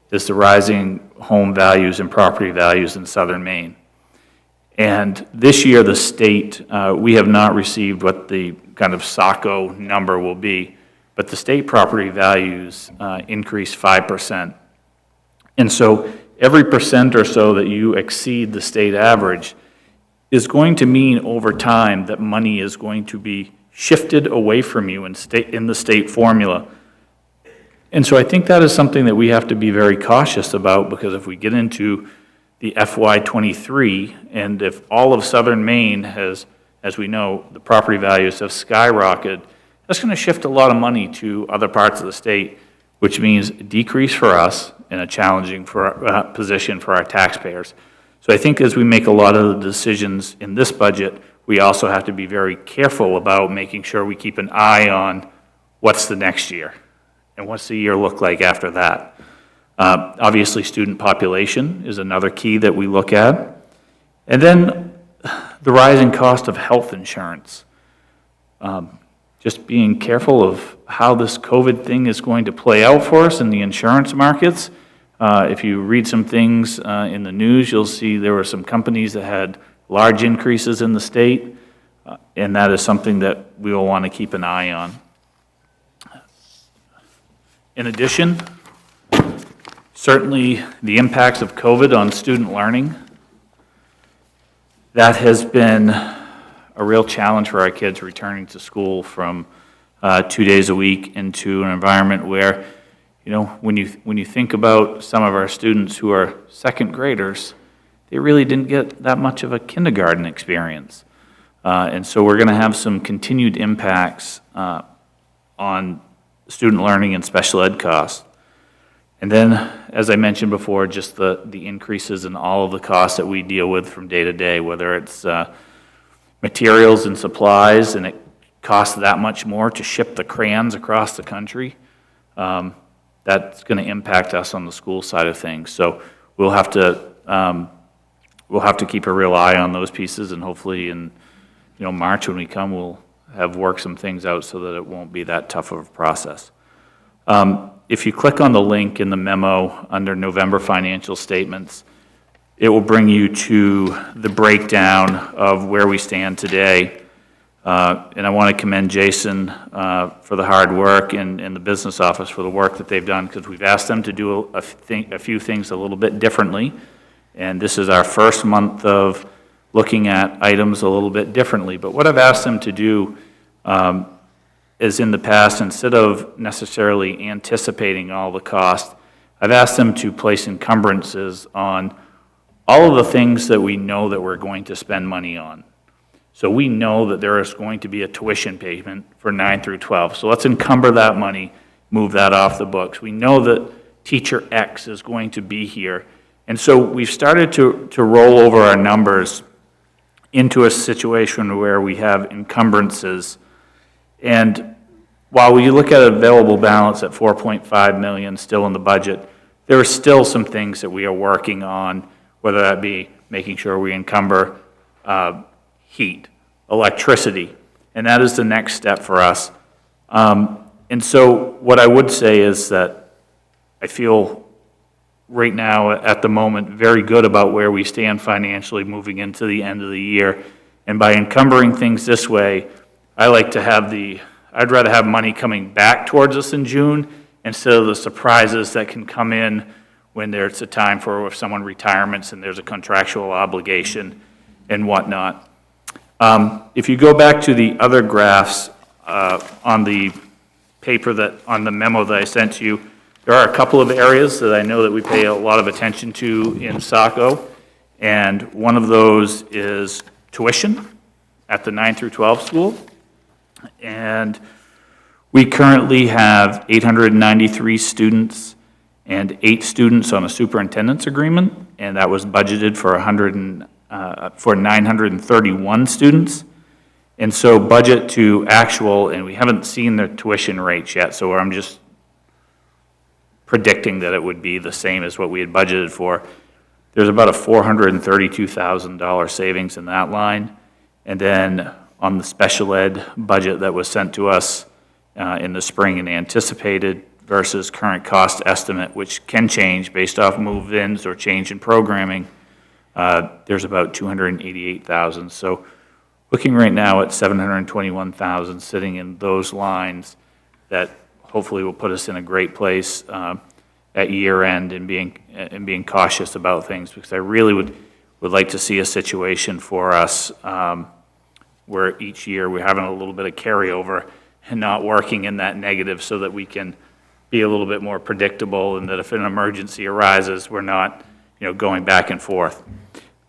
is the rising home values and property values in southern Maine. And this year, the state, we have not received what the kind of Saco number will be, but the state property values increased 5%. And so every percent or so that you exceed the state average is going to mean over time that money is going to be shifted away from you in the state formula. And so I think that is something that we have to be very cautious about, because if we get into the FY23, and if all of southern Maine has, as we know, the property values have skyrocketed, that's going to shift a lot of money to other parts of the state, which means a decrease for us and a challenging position for our taxpayers. So I think as we make a lot of the decisions in this budget, we also have to be very careful about making sure we keep an eye on what's the next year and what's the year look like after that. Obviously, student population is another key that we look at. And then the rising cost of health insurance. Just being careful of how this COVID thing is going to play out for us in the insurance markets. If you read some things in the news, you'll see there were some companies that had large increases in the state, and that is something that we will want to keep an eye on. In addition, certainly the impacts of COVID on student learning, that has been a real challenge for our kids returning to school from 2 days a week into an environment where, you know, when you think about some of our students who are second graders, they really didn't get that much of a kindergarten experience. And so we're going to have some continued impacts on student learning and special ed costs. And then, as I mentioned before, just the increases in all of the costs that we deal with from day to day, whether it's materials and supplies, and it costs that much more to ship the crayons across the country. That's going to impact us on the school side of things. So we'll have to keep a real eye on those pieces, and hopefully in March when we come, we'll have worked some things out so that it won't be that tough of a process. If you click on the link in the memo under November financial statements, it will bring you to the breakdown of where we stand today. And I want to commend Jason for the hard work and the business office for the work that they've done, because we've asked them to do a few things a little bit differently. And this is our first month of looking at items a little bit differently. But what I've asked them to do is, in the past, instead of necessarily anticipating all the cost, I've asked them to place encumbrances on all of the things that we know that we're going to spend money on. So we know that there is going to be a tuition payment for 9 through 12. So let's encumber that money, move that off the books. We know that teacher X is going to be here. And so we've started to roll over our numbers into a situation where we have encumbrances. And while we look at available balance at $4.5 million still in the budget, there are still some things that we are working on, whether that be making sure we encumber heat, electricity, and that is the next step for us. And so what I would say is that I feel right now, at the moment, very good about where we stand financially moving into the end of the year. And by encumbering things this way, I'd rather have money coming back towards us in June instead of the surprises that can come in when there's a time for if someone retirements and there's a contractual obligation and whatnot. If you go back to the other graphs on the paper on the memo that I sent to you, there are a couple of areas that I know that we pay a lot of attention to in Saco, and one of those is tuition at the 9 through 12 school. And we currently have 893 students and 8 students on a superintendent's agreement, and that was budgeted for 931 students. And so budget to actual, and we haven't seen the tuition rates yet, so I'm just predicting that it would be the same as what we had budgeted for. There's about a $432,000 savings in that line. And then on the special ed budget that was sent to us in the spring and anticipated versus current cost estimate, which can change based off move-ins or change in programming, there's about $288,000. So looking right now at $721,000 sitting in those lines, that hopefully will put us in a great place at year end and being cautious about things, because I really would like to see a situation for us where each year we're having a little bit of carryover and not working in that negative, so that we can be a little bit more predictable, and that if an emergency arises, we're not going back and forth.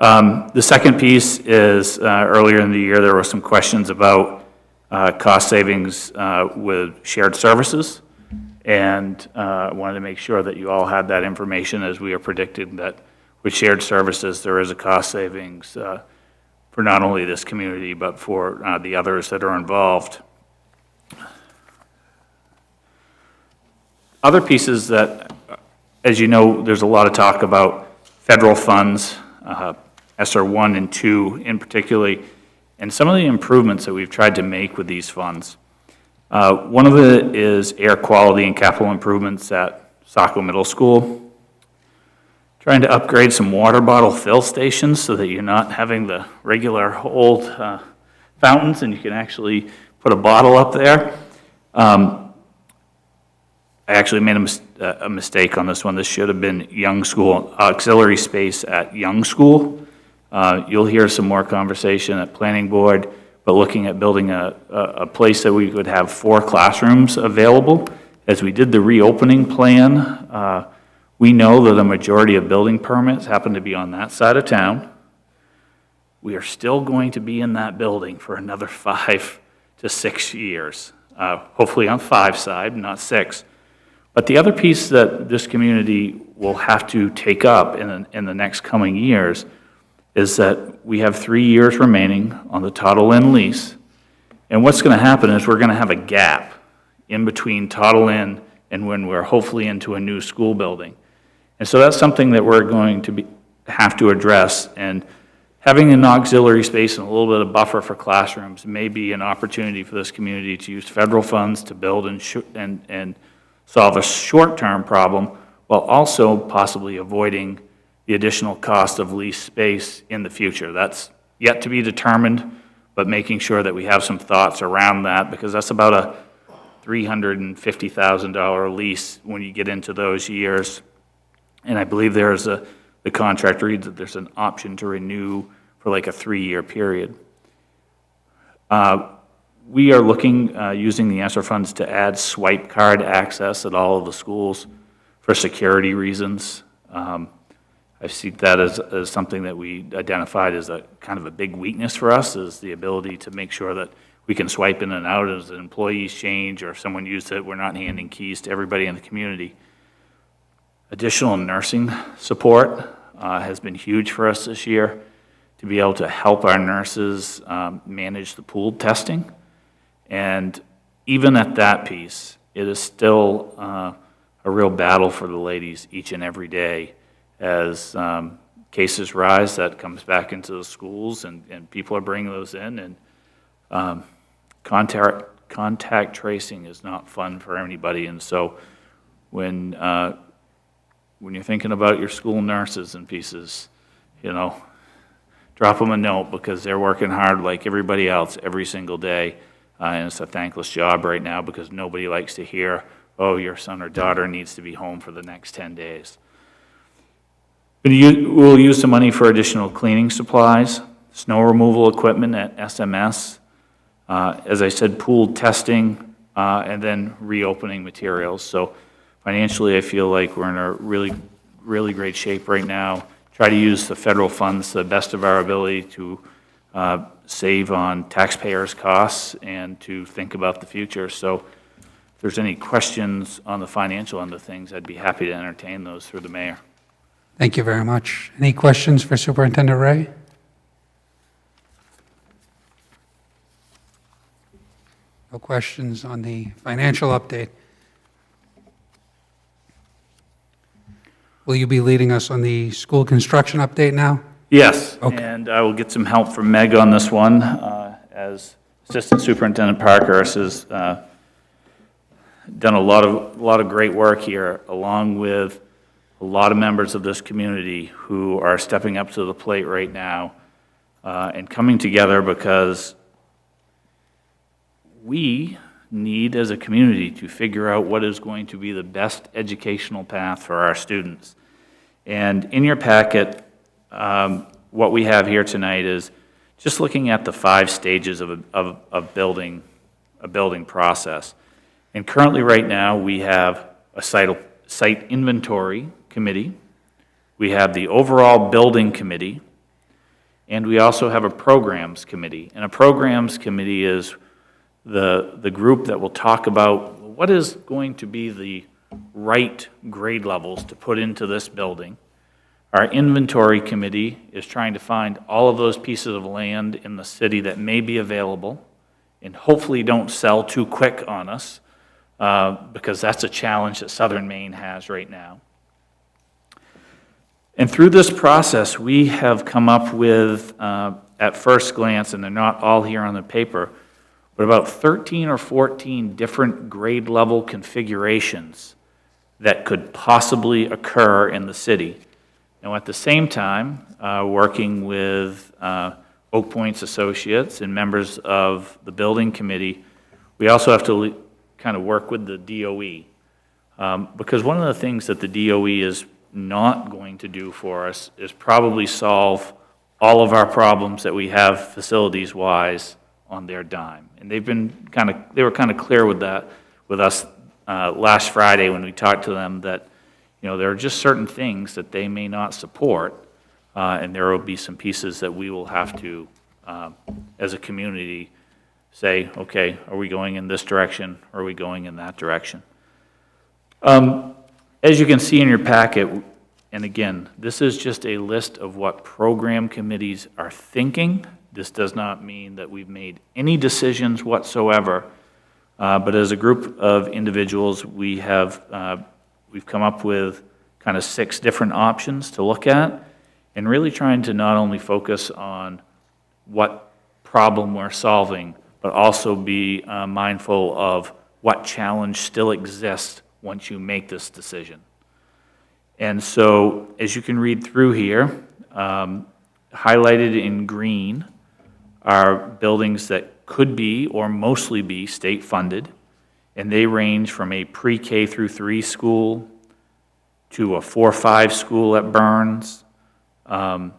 The second piece is earlier in the year there were some questions about cost savings with shared services, and I wanted to make sure that you all had that information, as we are predicting that with shared services there is a cost savings for not only this community but for the others that are involved. Other pieces that, as you know, there's a lot of talk about federal funds, ESSER 1 and 2 in particular, and some of the improvements that we've tried to make with these funds. One of it is air quality and capital improvements at Saco Middle School. Trying to upgrade some water bottle fill stations so that you're not having the regular old fountains and you can actually put a bottle up there. I actually made a mistake on this one. This should have been Young School, auxiliary space at Young School. You'll hear some more conversation at Planning Board, but looking at building a place that we would have 4 classrooms available. As we did the reopening plan, we know that a majority of building permits happen to be on that side of town. We are still going to be in that building for another 5 to 6 years, hopefully on 5 side, not 6. But the other piece that this community will have to take up in the next coming years is that we have 3 years remaining on the Toddle Inn lease. And what's going to happen is we're going to have a gap in between Toddle Inn and when we're hopefully into a new school building. And so that's something that we're going to have to address. And having an auxiliary space and a little bit of buffer for classrooms may be an opportunity for this community to use federal funds to build and solve a short-term problem while also possibly avoiding the additional cost of lease space in the future. That's yet to be determined, but making sure that we have some thoughts around that, because that's about a $350,000 lease when you get into those years. And I believe the contract reads that there's an option to renew for like a 3-year period. We are looking, using the ESSER funds to add swipe card access at all of the schools for security reasons. I see that as something that we identified as a kind of a big weakness for us, is the ability to make sure that we can swipe in and out as employees change, or if someone used it, we're not handing keys to everybody in the community. Additional nursing support has been huge for us this year, to be able to help our nurses manage the pooled testing. And even at that piece, it is still a real battle for the ladies each and every day. As cases rise, that comes back into the schools, and people are bringing those in. And contact tracing is not fun for anybody. And so when you're thinking about your school nurses and pieces, drop them a note, because they're working hard like everybody else every single day. And it's a thankless job right now, because nobody likes to hear, oh, your son or daughter needs to be home for the next 10 days. We'll use the money for additional cleaning supplies, snow removal equipment at SMS, as I said, pooled testing, and then reopening materials. So financially, I feel like we're in a really, really great shape right now. Try to use the federal funds to the best of our ability to save on taxpayers' costs and to think about the future. So if there's any questions on the financial end of things, I'd be happy to entertain those through the mayor. Thank you very much. Any questions for Superintendent Ray? No questions on the financial update. Will you be leading us on the school construction update now? Yes, Okay. and I will get some help from Meg on this one, as Assistant Superintendent Parkhurst has done a lot of great work here, along with a lot of members of this community who are stepping up to the plate right now and coming together, because we need, as a community, to figure out what is going to be the best educational path for our students. And in your packet, what we have here tonight is just looking at the 5 stages of building a building process. And currently, right now, we have a site inventory committee, we have the overall building committee, and we also have a programs committee. And a programs committee is the group that will talk about what is going to be the right grade levels to put into this building. Our inventory committee is trying to find all of those pieces of land in the city that may be available and hopefully don't sell too quick on us, because that's a challenge that Southern Maine has right now. And through this process, we have come up with, at first glance, and they're not all here on the paper, but about 13 or 14 different grade level configurations that could possibly occur in the city. Now, at the same time, working with Oak Point's associates and members of the building committee, we also have to kind of work with the DOE. Because one of the things that the DOE is not going to do for us is probably solve all of our problems that we have facilities-wise on their dime. And they were kind of clear with that with us last Friday when we talked to them that, there are just certain things that they may not support, and there will be some pieces that we will have to, as a community, say, okay, are we going in this direction, or are we going in that direction? As you can see in your packet, and again, this is just a list of what program committees are thinking. This does not mean that we've made any decisions whatsoever, but as a group of individuals, we've come up with kind of 6 different options to look at, and really trying to not only focus on what problem we're solving, but also be mindful of what challenge still exists once you make this decision. And so, as you can read through here, highlighted in green are buildings that could be or mostly be state-funded, and they range from a pre-K through 3 school to a 4-5 school at Burns. And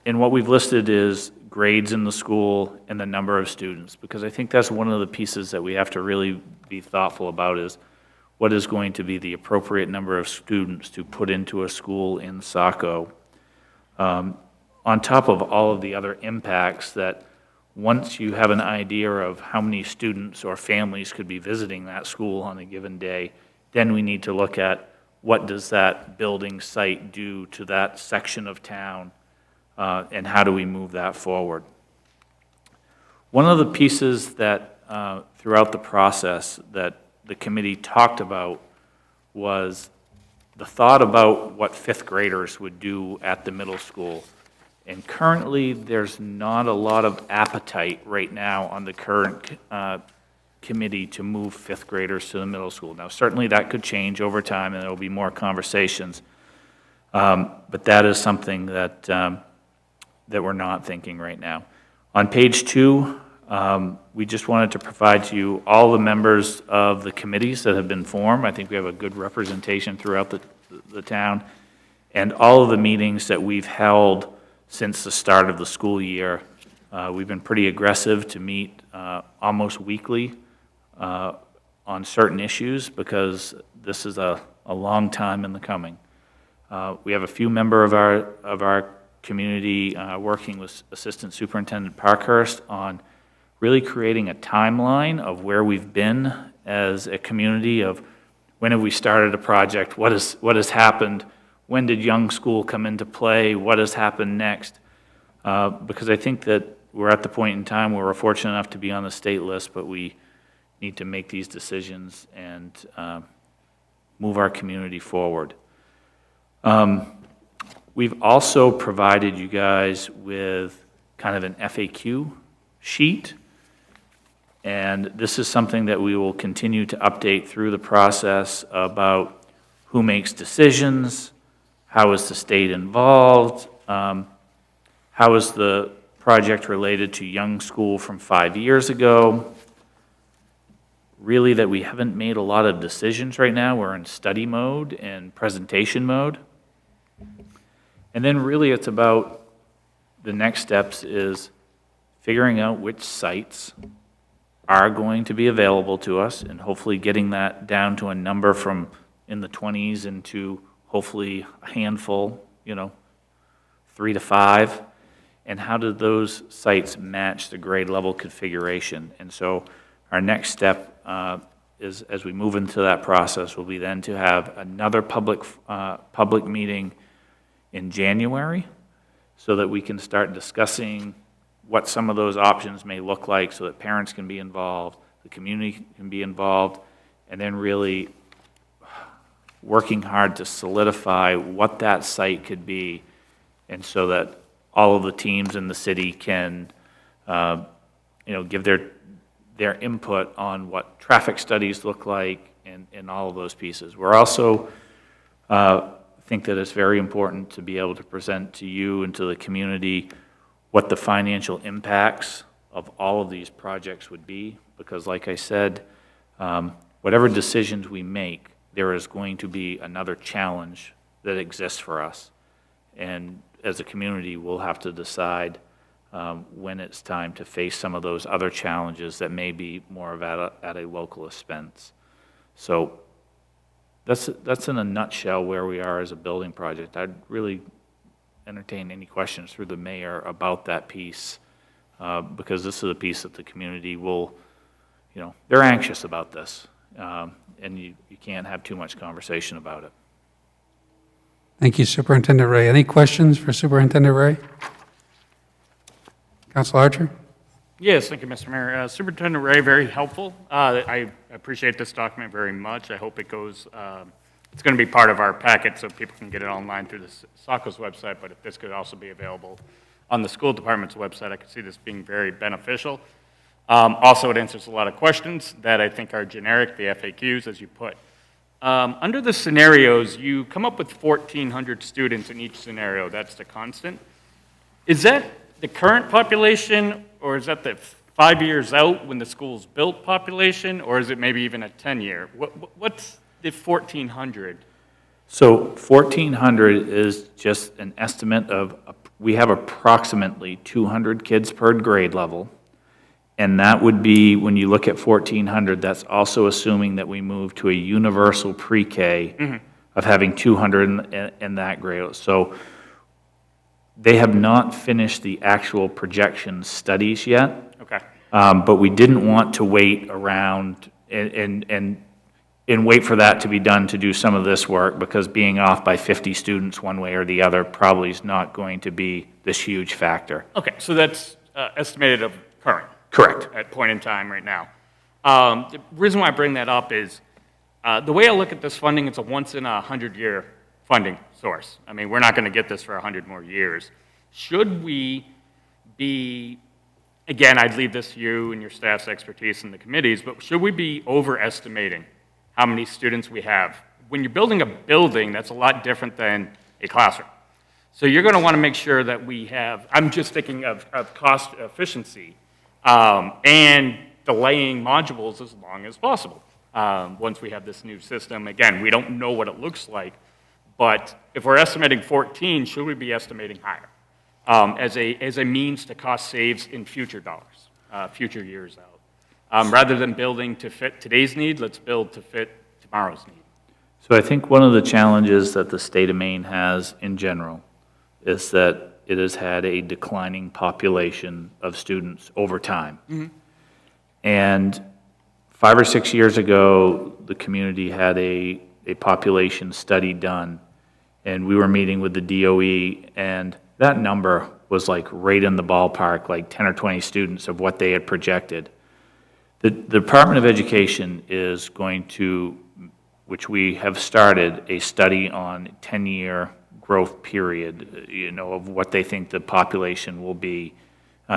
what we've listed is grades in the school and the number of students, because I think that's one of the pieces that we have to really be thoughtful about is what is going to be the appropriate number of students to put into a school in Saco, on top of all of the other impacts that once you have an idea of how many students or families could be visiting that school on a given day, then we need to look at what does that building site do to that section of town, and how do we move that forward. One of the pieces that throughout the process that the committee talked about was the thought about what 5th graders would do at the middle school. And currently, there's not a lot of appetite right now on the current committee to move 5th graders to the middle school. Now, certainly that could change over time, and there will be more conversations. But that is something that, that we're not thinking right now. On page 2, we just wanted to provide to you all the members of the committees that have been formed. I think we have a good representation throughout the town, and all of the meetings that we've held since the start of the school year. We've been pretty aggressive to meet almost weekly on certain issues because this is a long time in the coming. We have a few members of our community working with Assistant Superintendent Parkhurst on really creating a timeline of where we've been as a community, of when have we started a project, what has happened, when did Young School come into play, what has happened next. Because I think that we're at the point in time where we're fortunate enough to be on the state list, but we need to make these decisions and move our community forward. We've also provided you guys with kind of an FAQ sheet, and this is something that we will continue to update through the process about who makes decisions, how is the state involved, how is the project related to Young School from 5 years ago. Really that we haven't made a lot of decisions right now. We're in study mode and presentation mode. And then really it's about the next steps is figuring out which sites are going to be available to us and hopefully getting that down to a number from in the 20s into hopefully a handful, 3 to 5. And how do those sites match the grade level configuration? And so our next step is, as we move into that process, will be then to have another public meeting in January so that we can start discussing what some of those options may look like so that parents can be involved, the community can be involved, and then really working hard to solidify what that site could be, and so that all of the teams in the city can, give their input on what traffic studies look like and all of those pieces. We're also think that it's very important to be able to present to you and to the community what the financial impacts of all of these projects would be, because like I said, whatever decisions we make, there is going to be another challenge that exists for us. And as a community, we'll have to decide when it's time to face some of those other challenges that may be more of at a local expense. So that's in a nutshell where we are as a building project. I'd really entertain any questions through the mayor about that piece, because this is a piece that the community will, they're anxious about this, and you can't have too much conversation about it. Thank you, Superintendent Ray. Any questions for Superintendent Ray? Council Archer? Yes, thank you, Mr. Mayor. Superintendent Ray, very helpful. I appreciate this document very much. I hope it goes, it's going to be part of our packet so people can get it online through the Saco's website, but if this could also be available on the school department's website, I could see this being very beneficial. Also, it answers a lot of questions that I think are generic, the FAQs, as you put. Under the scenarios, you come up with 1,400 students in each scenario. That's the constant. Is that the current population, or is that the 5 years out when the school's built population, or is it maybe even a 10-year? What's the 1,400? So 1,400 is just an estimate of, we have approximately 200 kids per grade level. And that would be, when you look at 1,400, that's also assuming that we move to a universal pre-K of having 200 in that grade. So they have not finished the actual projection studies yet. Okay. But we didn't want to wait around and wait for that to be done to do some of this work, because being off by 50 students one way or the other probably is not going to be this huge factor. Okay, so that's estimated of current. Correct. At point in time right now. The reason why I bring that up is the way I look at this funding, it's a once in 100-year funding source. I mean, we're not going to get this for 100 more years. Should we be, again, I'd leave this to you and your staff's expertise in the committees, but should we be overestimating how many students we have? When you're building a building, that's a lot different than a classroom. So you're going to want to make sure that we have, I'm just thinking of cost efficiency, and delaying modules as long as possible. Once we have this new system, again, we don't know what it looks like, but if we're estimating 14, should we be estimating higher as a means to cost saves in future dollars, future years out? Rather than building to fit today's need, let's build to fit tomorrow's need. So I think one of the challenges that the state of Maine has in general is that it has had a declining population of students over time. And 5 or 6 years ago, the community had a population study done, and we were meeting with the DOE, and that number was like right in the ballpark, like 10 or 20 students of what they had projected. The Department of Education is going to, which we have started, a study on 10-year growth period, of what they think the population will be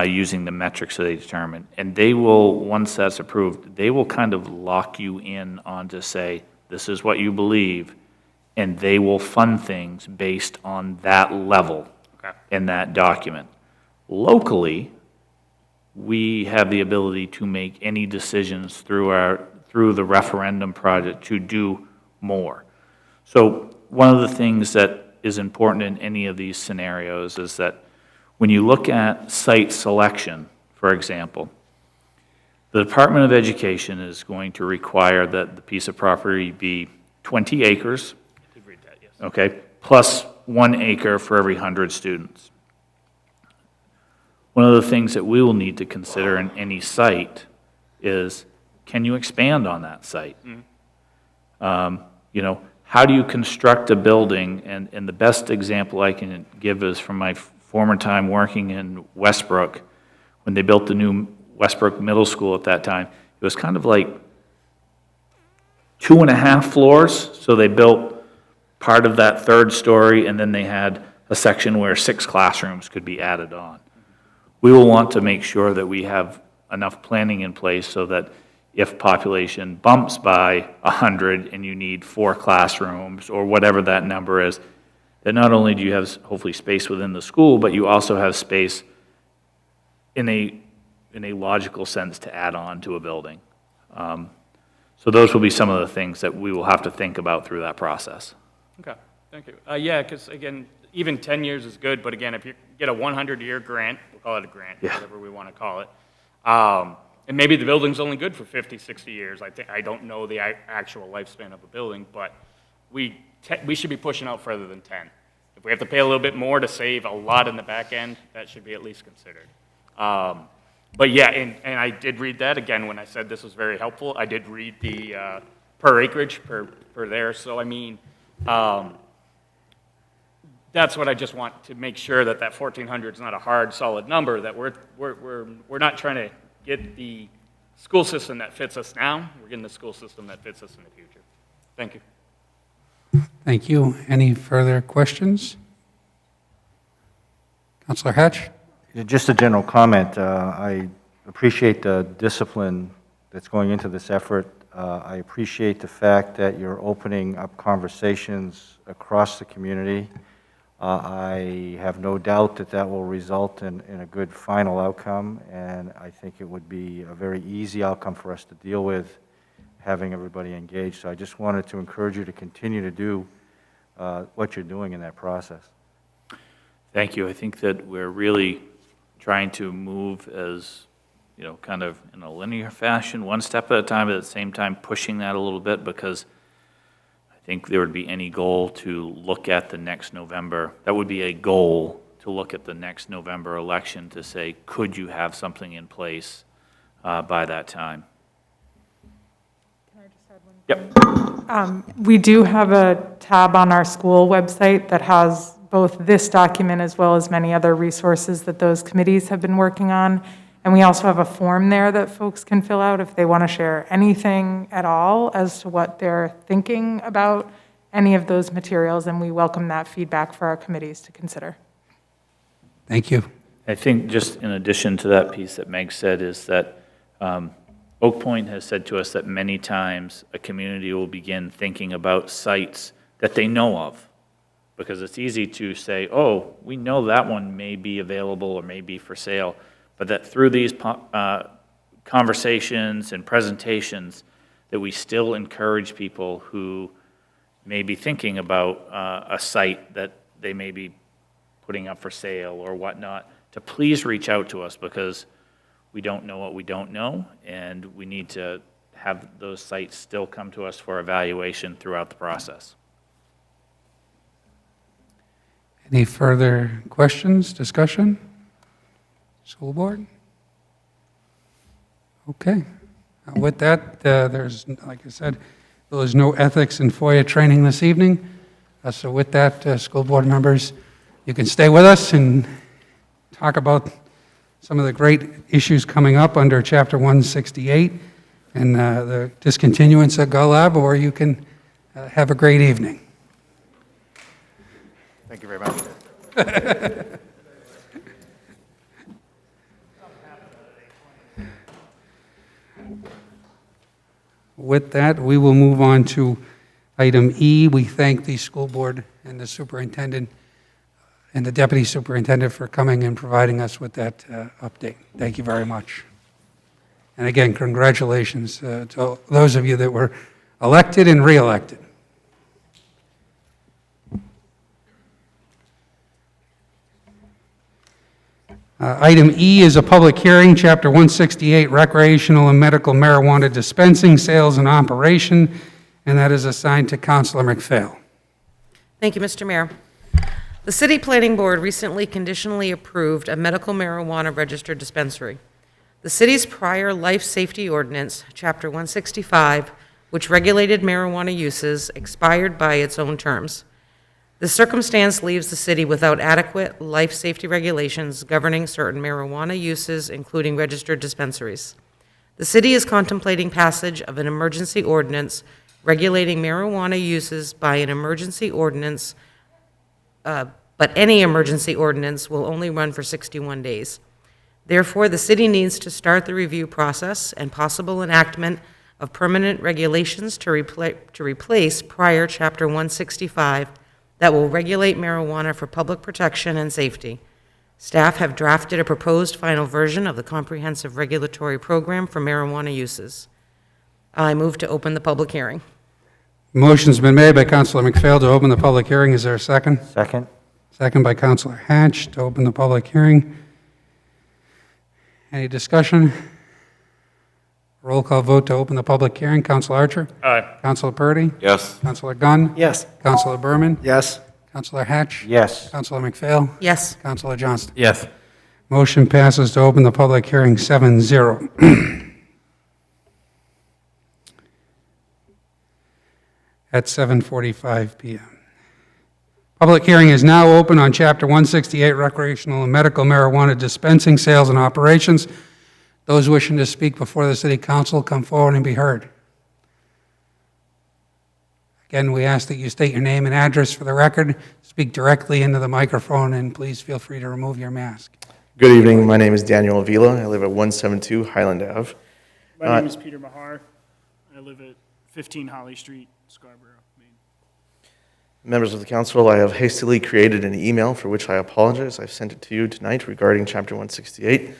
using the metrics that they determine. And they will, once that's approved, they will kind of lock you in on to say, this is what you believe, and they will fund things based on that level in that document. Locally, we have the ability to make any decisions through the referendum project to do more. So one of the things that is important in any of these scenarios is that when you look at site selection, for example, the Department of Education is going to require that the piece of property be 20 acres, I did read that, yes. okay, plus 1 acre for every 100 students. One of the things that we will need to consider in any site is, can you expand on that site? How do you construct a building? And the best example I can give is from my former time working in Westbrook. When they built the new Westbrook Middle School at that time, it was kind of like 2.5 floors. So they built part of that 3rd story, and then they had a section where 6 classrooms could be added on. We will want to make sure that we have enough planning in place so that if population bumps by 100 and you need 4 classrooms or whatever that number is, that not only do you have hopefully space within the school, but you also have space in a logical sense to add on to a building. So those will be some of the things that we will have to think about through that process. Okay, thank you. Yeah, because again, even 10 years is good, but again, if you get a 100-year grant, we'll call it a grant, Yeah. whatever we want to call it, and maybe the building's only good for 50, 60 years. I don't know the actual lifespan of a building, but we should be pushing out further than 10. If we have to pay a little bit more to save a lot in the back end, that should be at least considered. But yeah, and I did read that, again, when I said this was very helpful, I did read the per acreage, per there, so I mean, that's what I just want to make sure that 1,400 is not a hard, solid number, that we're not trying to get the school system that fits us now, we're getting the school system that fits us in the future. Thank you. Thank you. Any further questions? Councilor Hatch? Just a general comment. I appreciate the discipline that's going into this effort. I appreciate the fact that you're opening up conversations across the community. I have no doubt that that will result in a good final outcome, and I think it would be a very easy outcome for us to deal with, having everybody engaged. So I just wanted to encourage you to continue to do what you're doing in that process. Thank you. I think that we're really trying to move as, you know, kind of in a linear fashion, one step at a time, but at the same time pushing that a little bit, because I think there would be any goal to look at the next November. That would be a goal to look at the next November election to say, could you have something in place by that time? Can I just add one thing? Yep. We do have a tab on our school website that has both this document as well as many other resources that those committees have been working on. And we also have a form there that folks can fill out if they want to share anything at all as to what they're thinking about any of those materials, and we welcome that feedback for our committees to consider. Thank you. I think just in addition to that piece that Meg said is that Oak Point has said to us that many times a community will begin thinking about sites that they know of, because it's easy to say, oh, we know that one may be available or may be for sale, but that through these conversations and presentations that we still encourage people who may be thinking about a site that they may be putting up for sale or whatnot, to please reach out to us, because we don't know what we don't know, and we need to have those sites still come to us for evaluation throughout the process. Any further questions, discussion? School board? Okay. With that, there's, like I said, there's no ethics and FOIA training this evening. So with that, school board members, you can stay with us and talk about some of the great issues coming up under Chapter 168 and the discontinuance at Gull Lab, or you can have a great evening. Thank you very much. With that, we will move on to item E. We thank the school board and the superintendent and the deputy superintendent for coming and providing us with that update. Thank you very much. And again, congratulations to those of you that were elected and re-elected. Item E is a public hearing, Chapter 168, recreational and medical marijuana dispensing, sales, and operation, and that is assigned to Councilor McPhail. Thank you, Mr. Mayor. The City Planning Board recently conditionally approved a medical marijuana registered dispensary. The city's prior life safety ordinance, Chapter 165, which regulated marijuana uses, expired by its own terms. This circumstance leaves the city without adequate life safety regulations governing certain marijuana uses, including registered dispensaries. The city is contemplating passage of an emergency ordinance regulating marijuana uses by an emergency ordinance, but any emergency ordinance will only run for 61 days. Therefore, the city needs to start the review process and possible enactment of permanent regulations to replace prior Chapter 165 that will regulate marijuana for public protection and safety. Staff have drafted a proposed final version of the comprehensive regulatory program for marijuana uses. I move to open the public hearing. Motion's been made by Councilor McPhail to open the public hearing. Is there a second? Second? Second by Councilor Hatch to open the public hearing. Any discussion? Roll call vote to open the public hearing. Councilor Archer? Aye. Councilor Purdy? Yes. Councilor Gunn? Yes. Councilor Berman? Yes. Councilor Hatch? Yes. Councilor McPhail? Yes. Councilor Johnston? Yes. Motion passes to open the public hearing 7-0. At 7:45 PM. Public hearing is now open on Chapter 168 recreational and medical marijuana dispensing, sales, and operations. Those wishing to speak before the City Council, come forward and be heard. Again, we ask that you state your name and address for the record, speak directly into the microphone, and please feel free to remove your mask. Good evening, my name is Daniel Avila, I live at 172 Highland Ave. My name is Peter Mahar. I live at 15 Holly Street, Scarborough, Maine. Members of the council, I have hastily created an email for which I apologize. I've sent it to you tonight regarding Chapter 168.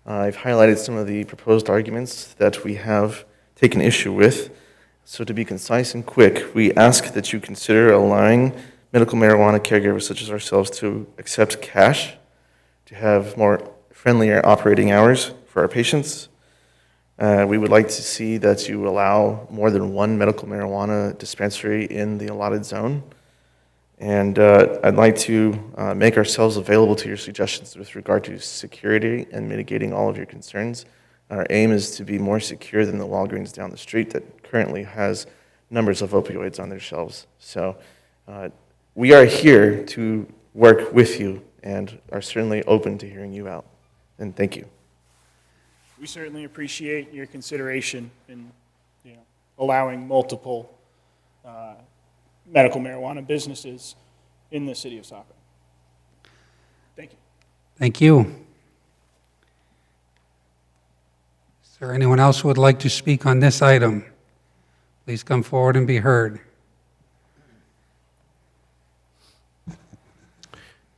I've highlighted some of the proposed arguments that we have taken issue with. So to be concise and quick, we ask that you consider allowing medical marijuana caregivers such as ourselves to accept cash, to have more friendlier operating hours for our patients. We would like to see that you allow more than one medical marijuana dispensary in the allotted zone. And I'd like to make ourselves available to your suggestions with regard to security and mitigating all of your concerns. Our aim is to be more secure than the Walgreens down the street that currently has numbers of opioids on their shelves. So we are here to work with you and are certainly open to hearing you out. And thank you. We certainly appreciate your consideration in allowing multiple medical marijuana businesses in the city of Saco. Thank you. Thank you. Is there anyone else who would like to speak on this item? Please come forward and be heard.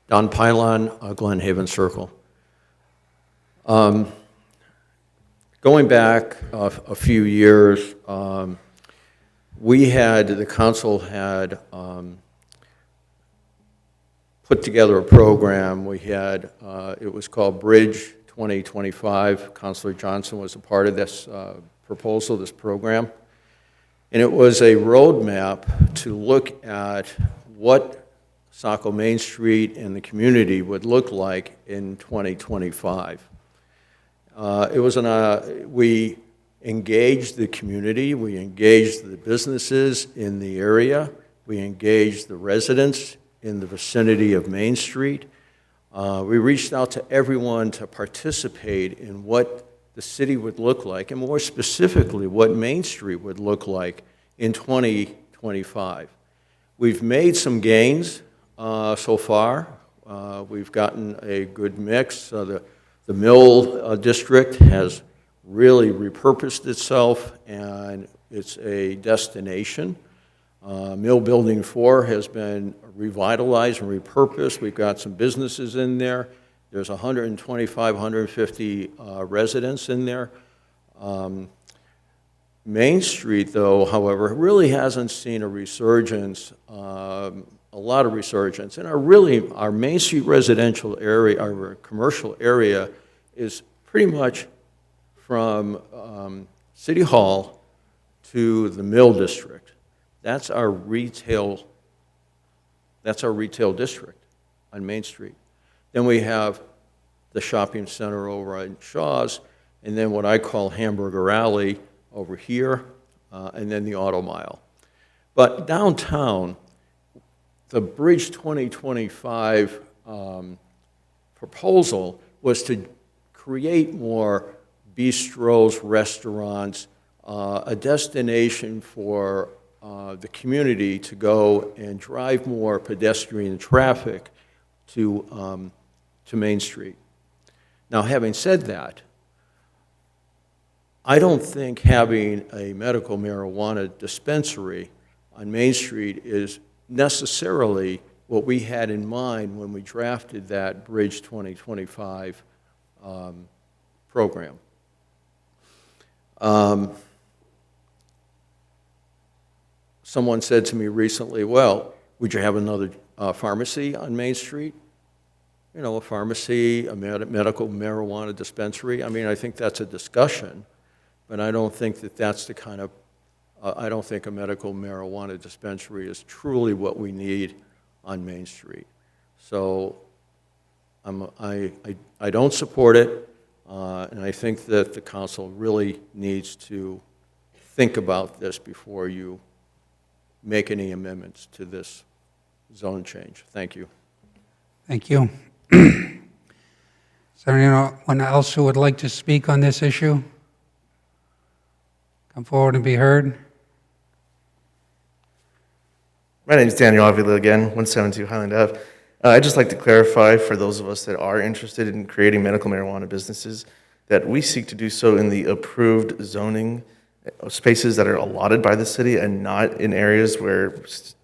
Don Pylon, Glen Haven Circle. Going back a few years, the council had put together a program. It was called Bridge 2025. Councilor Johnson was a part of this proposal, this program. And it was a roadmap to look at what Saco Main Street and the community would look like in 2025. We engaged the community, we engaged the businesses in the area, we engaged the residents in the vicinity of Main Street. We reached out to everyone to participate in what the city would look like, and more specifically, what Main Street would look like in 2025. We've made some gains so far. We've gotten a good mix. The Mill District has really repurposed itself, and it's a destination. Mill Building 4 has been revitalized and repurposed. We've got some businesses in there. There's 125, 150 residents in there. Main Street, though, however, really hasn't seen a resurgence, a lot of resurgence. And our Main Street residential area, our commercial area, is pretty much from City Hall to the Mill District. That's our retail district on Main Street. Then we have the shopping center over at Shaw's, and then what I call Hamburger Alley over here, and then the Auto Mile. But downtown, the Bridge 2025 proposal was to create more bistros, restaurants, a destination for the community to go and drive more pedestrian traffic to Main Street. Now, having said that, I don't think having a medical marijuana dispensary on Main Street is necessarily what we had in mind when we drafted that Bridge 2025 program. someone said to me recently, well, would you have another pharmacy on Main Street? You know, a pharmacy, a medical marijuana dispensary. I mean, I think that's a discussion, but I don't think that that's the kind of, I don't think a medical marijuana dispensary is truly what we need on Main Street. So I don't support it, and I think that the council really needs to think about this before you make any amendments to this zone change. Thank you. Thank you. Is there anyone else who would like to speak on this issue? Come forward and be heard. My name is Daniel Avila again, 172 Highland Ave. I'd just like to clarify for those of us that are interested in creating medical marijuana businesses that we seek to do so in the approved zoning spaces that are allotted by the city and not in areas where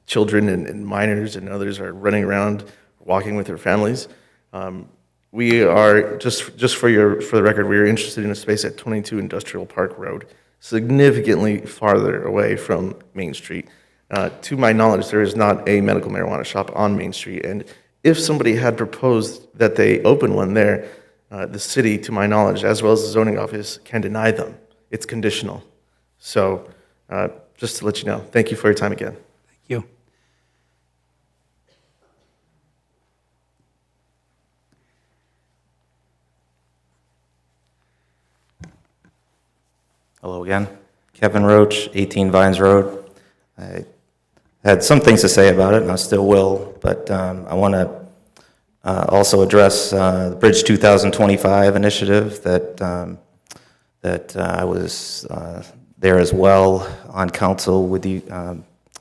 children and minors and others are running around walking with their families. We are, just for the record, we are interested in a space at 22 Industrial Park Road, significantly farther away from Main Street. To my knowledge, there is not a medical marijuana shop on Main Street, and if somebody had proposed that they open one there, the city, to my knowledge, as well as the zoning office, can deny them. It's conditional. So, just to let you know, thank you for your time again. Thank you. Hello again. Kevin Roach, 18 Vines Road. I had some things to say about it, and I still will, but I want to also address the Bridge 2025 initiative that I was there as well on council with you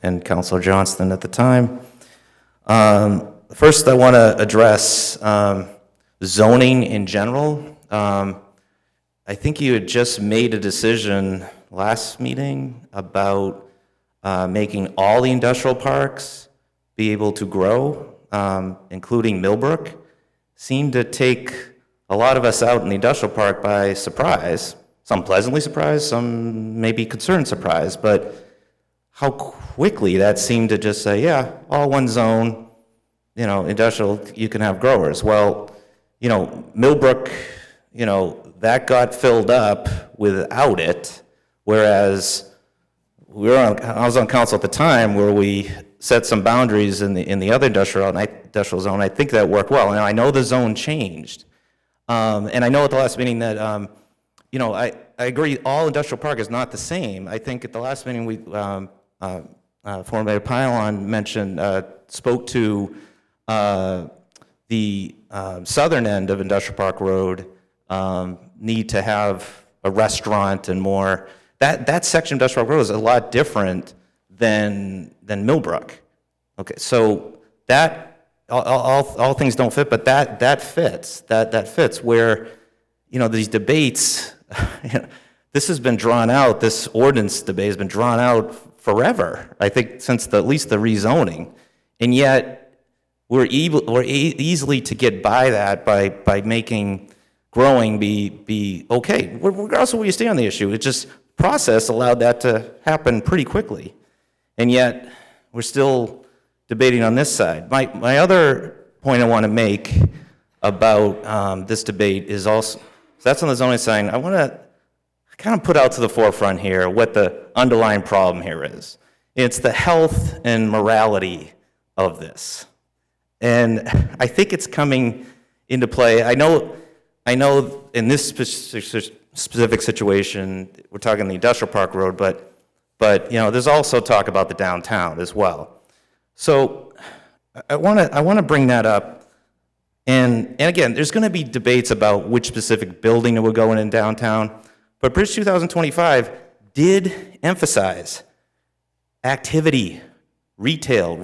and Councilor Johnston at the time. First, I want to address zoning in general. I think you had just made a decision last meeting about making all the industrial parks be able to grow, including Millbrook. Seemed to take a lot of us out in the industrial park by surprise. Some pleasantly surprised, some maybe concerned surprised, but how quickly that seemed to just say, yeah, all one zone, you know, industrial, you can have growers. Well, you know, Millbrook, you know, that got filled up without it, whereas I was on council at the time where we set some boundaries in the other industrial zone. I think that worked well, and I know the zone changed. And I know at the last meeting that, you know, I agree all industrial park is not the same. I think at the last meeting former Mayor Pylon mentioned, spoke to the southern end of Industrial Park Road, need to have a restaurant and more. That section of Industrial Park Road is a lot different than Millbrook. Okay, so that all things don't fit, but that fits. That fits where, you know, these debates. This has been drawn out. This ordinance debate has been drawn out forever. I think since at least the rezoning, and yet we're easily to get by that by making growing be okay, regardless of where you stay on the issue. It just process allowed that to happen pretty quickly, and yet we're still debating on this side. My other point I want to make about this debate is also, so that's on the zoning side. I want to kind of put out to the forefront here what the underlying problem here is. It's the health and morality of this, and I think it's coming into play. I know in this specific situation, we're talking the Industrial Park Road, but you know, there's also talk about the downtown as well. So I want to bring that up, and again, there's going to be debates about which specific building that will go in downtown, but Bridge 2025 did emphasize activity, retail,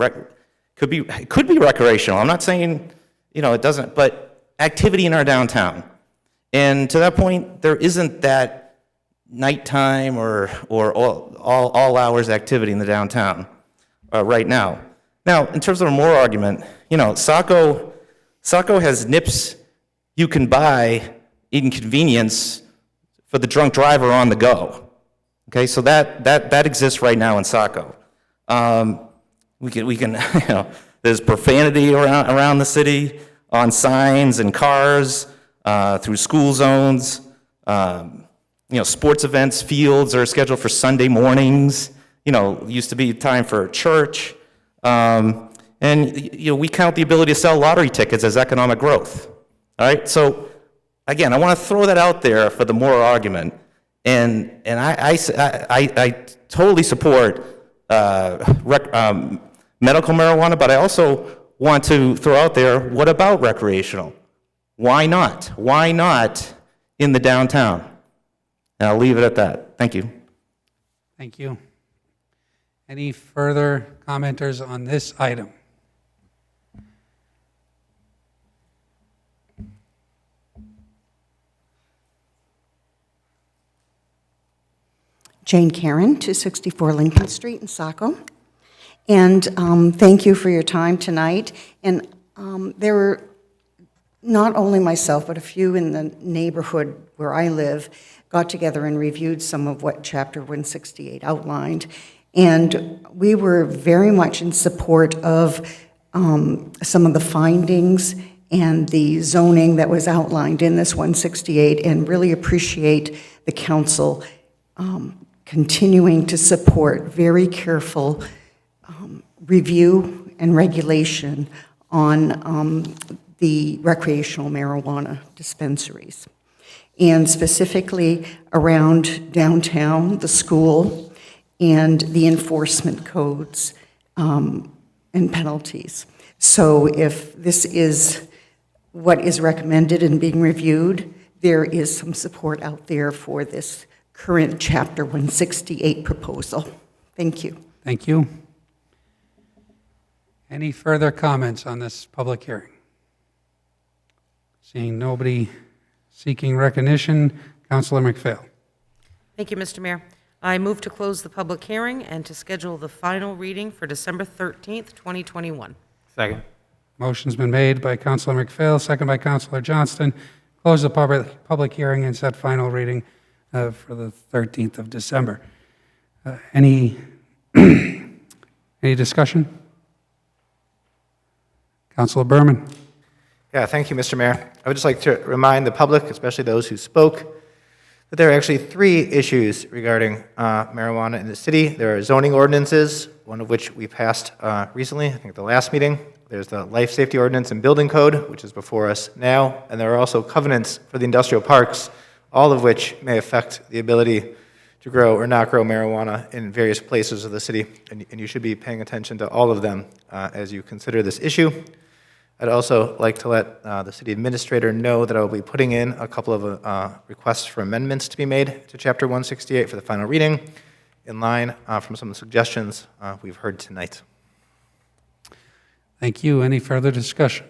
could be recreational. I'm not saying, you know, it doesn't, but activity in our downtown. And to that point, there isn't that nighttime or all hours activity in the downtown right now. Now, in terms of a moral argument, you know, Saco has nips you can buy in convenience for the drunk driver on the go. Okay, so that exists right now in Saco. We can, you know, there's profanity around the city on signs and cars, through school zones. You know, sports events, fields are scheduled for Sunday mornings. You know, used to be time for church. And, you know, we count the ability to sell lottery tickets as economic growth. All right, so again, I want to throw that out there for the moral argument. And I totally support medical marijuana, but I also want to throw out there, what about recreational? Why not? Why not in the downtown? And I'll leave it at that. Thank you. Thank you. Any further commenters on this item? Jane Karen, 264 Lincoln Street in Saco. And thank you for your time tonight. And there were not only myself, but a few in the neighborhood where I live got together and reviewed some of what Chapter 168 outlined. And we were very much in support of some of the findings and the zoning that was outlined in this 168, and really appreciate the council continuing to support very careful review and regulation on the recreational marijuana dispensaries, and specifically around downtown, the school, and the enforcement codes and penalties. So if this is what is recommended and being reviewed, there is some support out there for this current Chapter 168 proposal. Thank you. Thank you. Any further comments on this public hearing? Seeing nobody seeking recognition, Councilor McPhail. Thank you, Mr. Mayor. I move to close the public hearing and to schedule the final reading for December 13th, 2021. Second. Motion's been made by Councilor McPhail, second by Councilor Johnston. Close the public hearing and set final reading for the 13th of December. Any discussion? Councilor Berman. Yeah, thank you, Mr. Mayor. I would just like to remind the public, especially those who spoke, that there are actually 3 issues regarding marijuana in the city. There are zoning ordinances, one of which we passed recently, I think at the last meeting. There's the life safety ordinance and building code, which is before us now. And there are also covenants for the industrial parks, all of which may affect the ability to grow or not grow marijuana in various places of the city. And you should be paying attention to all of them as you consider this issue. I'd also like to let the city administrator know that I will be putting in a couple of requests for amendments to be made to Chapter 168 for the final reading, in line from some of the suggestions we've heard tonight. Thank you. Any further discussion?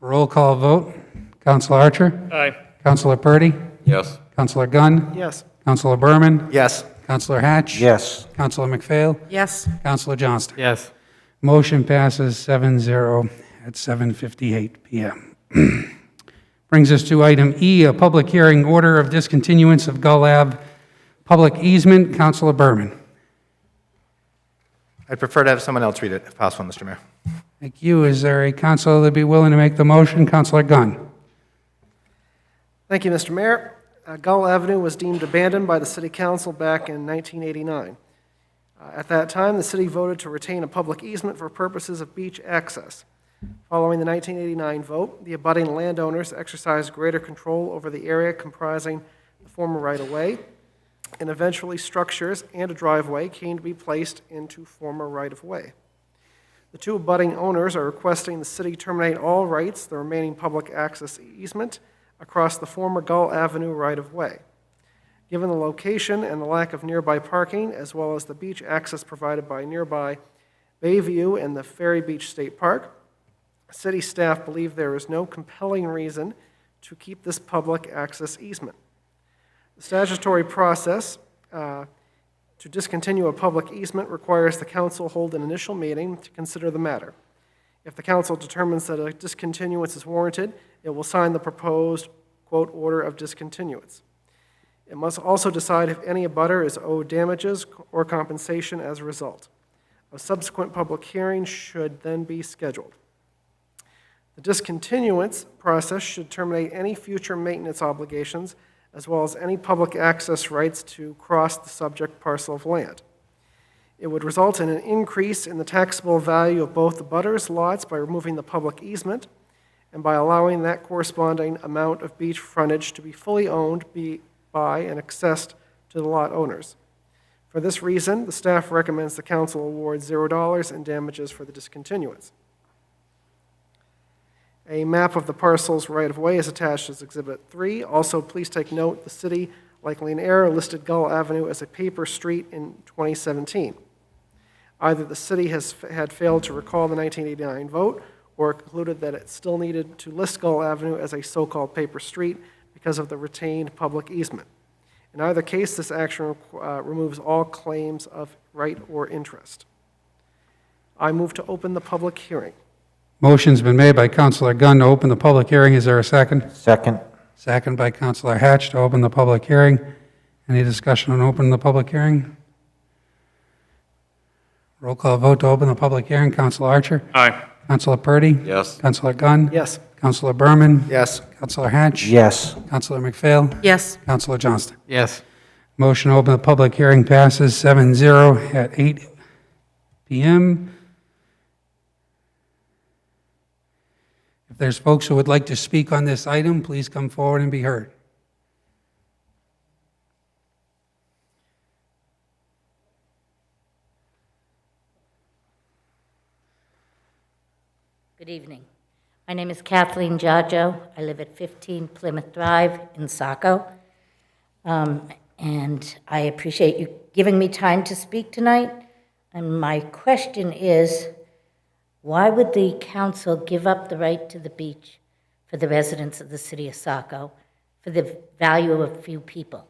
Roll call vote. Councilor Archer? Aye. Councilor Purdy? Yes. Councilor Gunn? Yes. Councilor Berman? Yes. Councilor Hatch? Yes. Councilor McPhail? Yes. Councilor Johnston? Yes. Motion passes 7-0 at 7:58 p.m. Brings us to item E, a public hearing order of discontinuance of Gull Ave public easement. Councilor Berman. I'd prefer to have someone else read it, if possible, Mr. Mayor. Thank you. Is there a councilor that'd be willing to make the motion? Councilor Gunn. Thank you, Mr. Mayor. Gull Avenue was deemed abandoned by the City Council back in 1989. At that time, the city voted to retain a public easement for purposes of beach access. Following the 1989 vote, the abutting landowners exercised greater control over the area comprising the former right-of-way, and eventually structures and a driveway came to be placed into former right-of-way. The 2 abutting owners are requesting the city terminate all rights, the remaining public access easement, across the former Gull Avenue right-of-way. Given the location and the lack of nearby parking, as well as the beach access provided by nearby Bayview and the Ferry Beach State Park, city staff believe there is no compelling reason to keep this public access easement. The statutory process to discontinue a public easement requires the council hold an initial meeting to consider the matter. If the council determines that a discontinuance is warranted, it will sign the proposed, quote, order of discontinuance. It must also decide if any abutter is owed damages or compensation as a result. A subsequent public hearing should then be scheduled. The discontinuance process should terminate any future maintenance obligations, as well as any public access rights to cross the subject parcel of land. It would result in an increase in the taxable value of both the butters' lots by removing the public easement and by allowing that corresponding amount of beach frontage to be fully owned by and accessed to the lot owners. For this reason, the staff recommends the council award $0 in damages for the discontinuance. A map of the parcel's right-of-way is attached as Exhibit 3. Also, please take note, the city, likely in error, listed Gull Avenue as a paper street in 2017. Either the city had failed to recall the 1989 vote or concluded that it still needed to list Gull Avenue as a so-called paper street because of the retained public easement. In either case, this action removes all claims of right or interest. I move to open the public hearing. Motion's been made by Councilor Gunn to open the public hearing. Is there a second? Second. Second by Councilor Hatch to open the public hearing. Any discussion on opening the public hearing? Roll call vote to open the public hearing. Councilor Archer? Aye. Councilor Purdy? Yes. Councilor Gunn? Yes. Councilor Berman? Yes. Councilor Hatch? Yes. Councilor McPhail? Yes. Councilor Johnston? Yes. Motion to open the public hearing passes 7-0 at 8 p.m. If there's folks who would like to speak on this item, please come forward and be heard. Good evening. My name is Kathleen Giorgio. I live at 15 Plymouth Drive in Saco. And I appreciate you giving me time to speak tonight. And my question is, why would the council give up the right to the beach for the residents of the city of Saco for the value of a few people?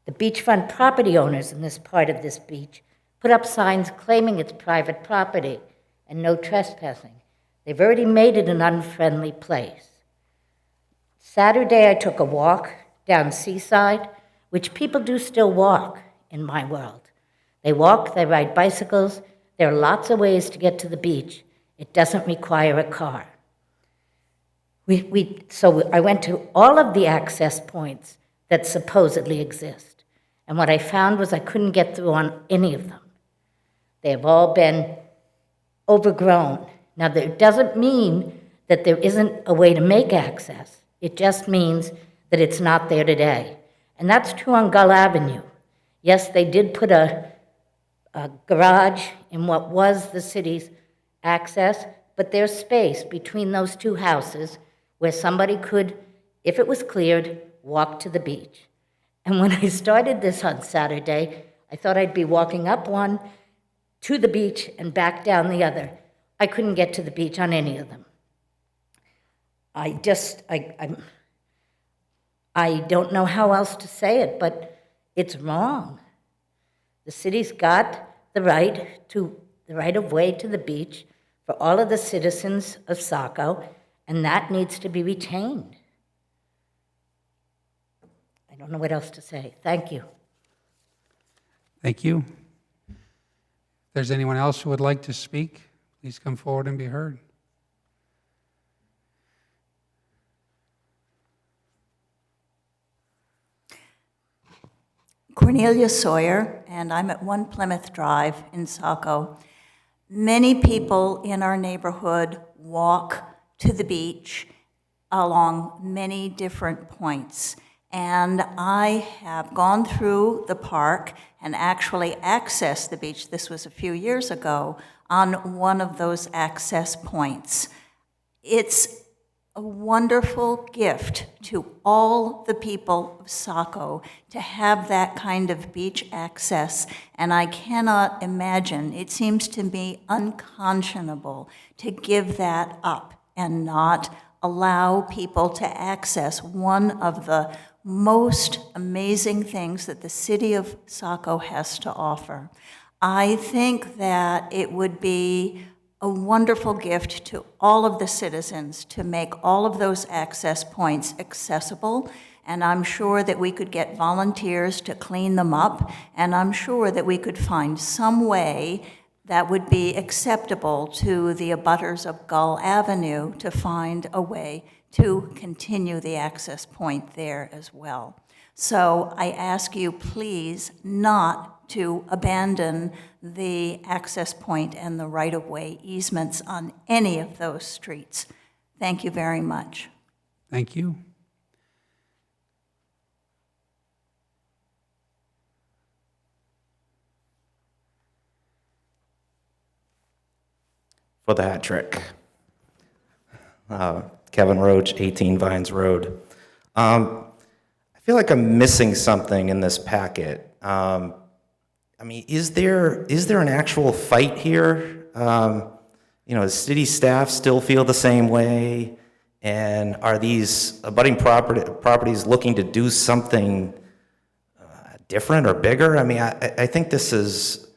The beachfront property owners in this part of this beach put up signs claiming it's private property and no trespassing. They've already made it an unfriendly place. Saturday, I took a walk down Seaside, which people do still walk in my world. They walk, they ride bicycles. There are lots of ways to get to the beach. It doesn't require a car. So I went to all of the access points that supposedly exist. And what I found was I couldn't get through on any of them. They have all been overgrown. Now, that doesn't mean that there isn't a way to make access. It just means that it's not there today. And that's true on Gull Avenue. Yes, they did put a garage in what was the city's access, but there's space between those two houses where somebody could, if it was cleared, walk to the beach. And when I started this on Saturday, I thought I'd be walking up one to the beach and back down the other. I couldn't get to the beach on any of them. I don't know how else to say it, but it's wrong. The city's got the right of way to the beach for all of the citizens of Saco, and that needs to be retained. I don't know what else to say. Thank you. Thank you. If there's anyone else who would like to speak, please come forward and be heard. Cornelia Sawyer, and I'm at 1 Plymouth Drive in Saco. Many people in our neighborhood walk to the beach along many different points. And I have gone through the park and actually accessed the beach, this was a few years ago, on one of those access points. It's a wonderful gift to all the people of Saco to have that kind of beach access, and I cannot imagine, it seems to me unconscionable to give that up and not allow people to access one of the most amazing things that the city of Saco has to offer. I think that it would be a wonderful gift to all of the citizens to make all of those access points accessible. And I'm sure that we could get volunteers to clean them up, and I'm sure that we could find some way that would be acceptable to the abutters of Gull Avenue to find a way to continue the access point there as well. So I ask you, please, not to abandon the access point and the right-of-way easements on any of those streets. Thank you very much. Thank you. For the hat trick. Kevin Roach, 18 Vines Road. I feel like I'm missing something in this packet. I mean, is there an actual fight here? Does city staff still feel the same way? And are these abutting properties looking to do something different or bigger? I mean, I think this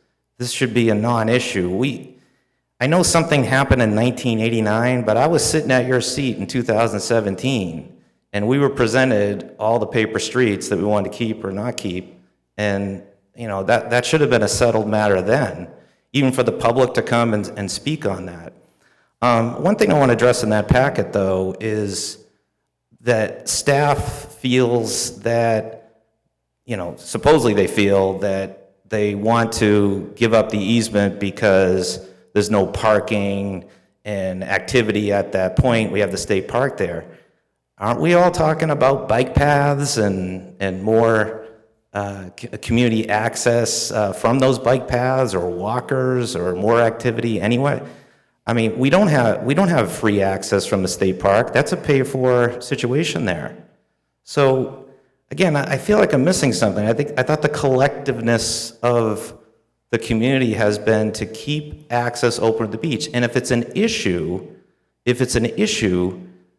should be a non-issue. I know something happened in 1989, but I was sitting at your seat in 2017, and we were presented all the paper streets that we wanted to keep or not keep, and that should have been a settled matter then, even for the public to come and speak on that. One thing I want to address in that packet, though, is that staff feels that, supposedly they feel that they want to give up the easement because there's no parking and activity at that point. We have the state park there. Aren't we all talking about bike paths and more community access from those bike paths, or walkers, or more activity anyway? I mean, we don't have free access from the state park. That's a pay-for situation there. So again, I feel like I'm missing something. I thought the collectiveness of the community has been to keep access open to the beach. And if it's an issue,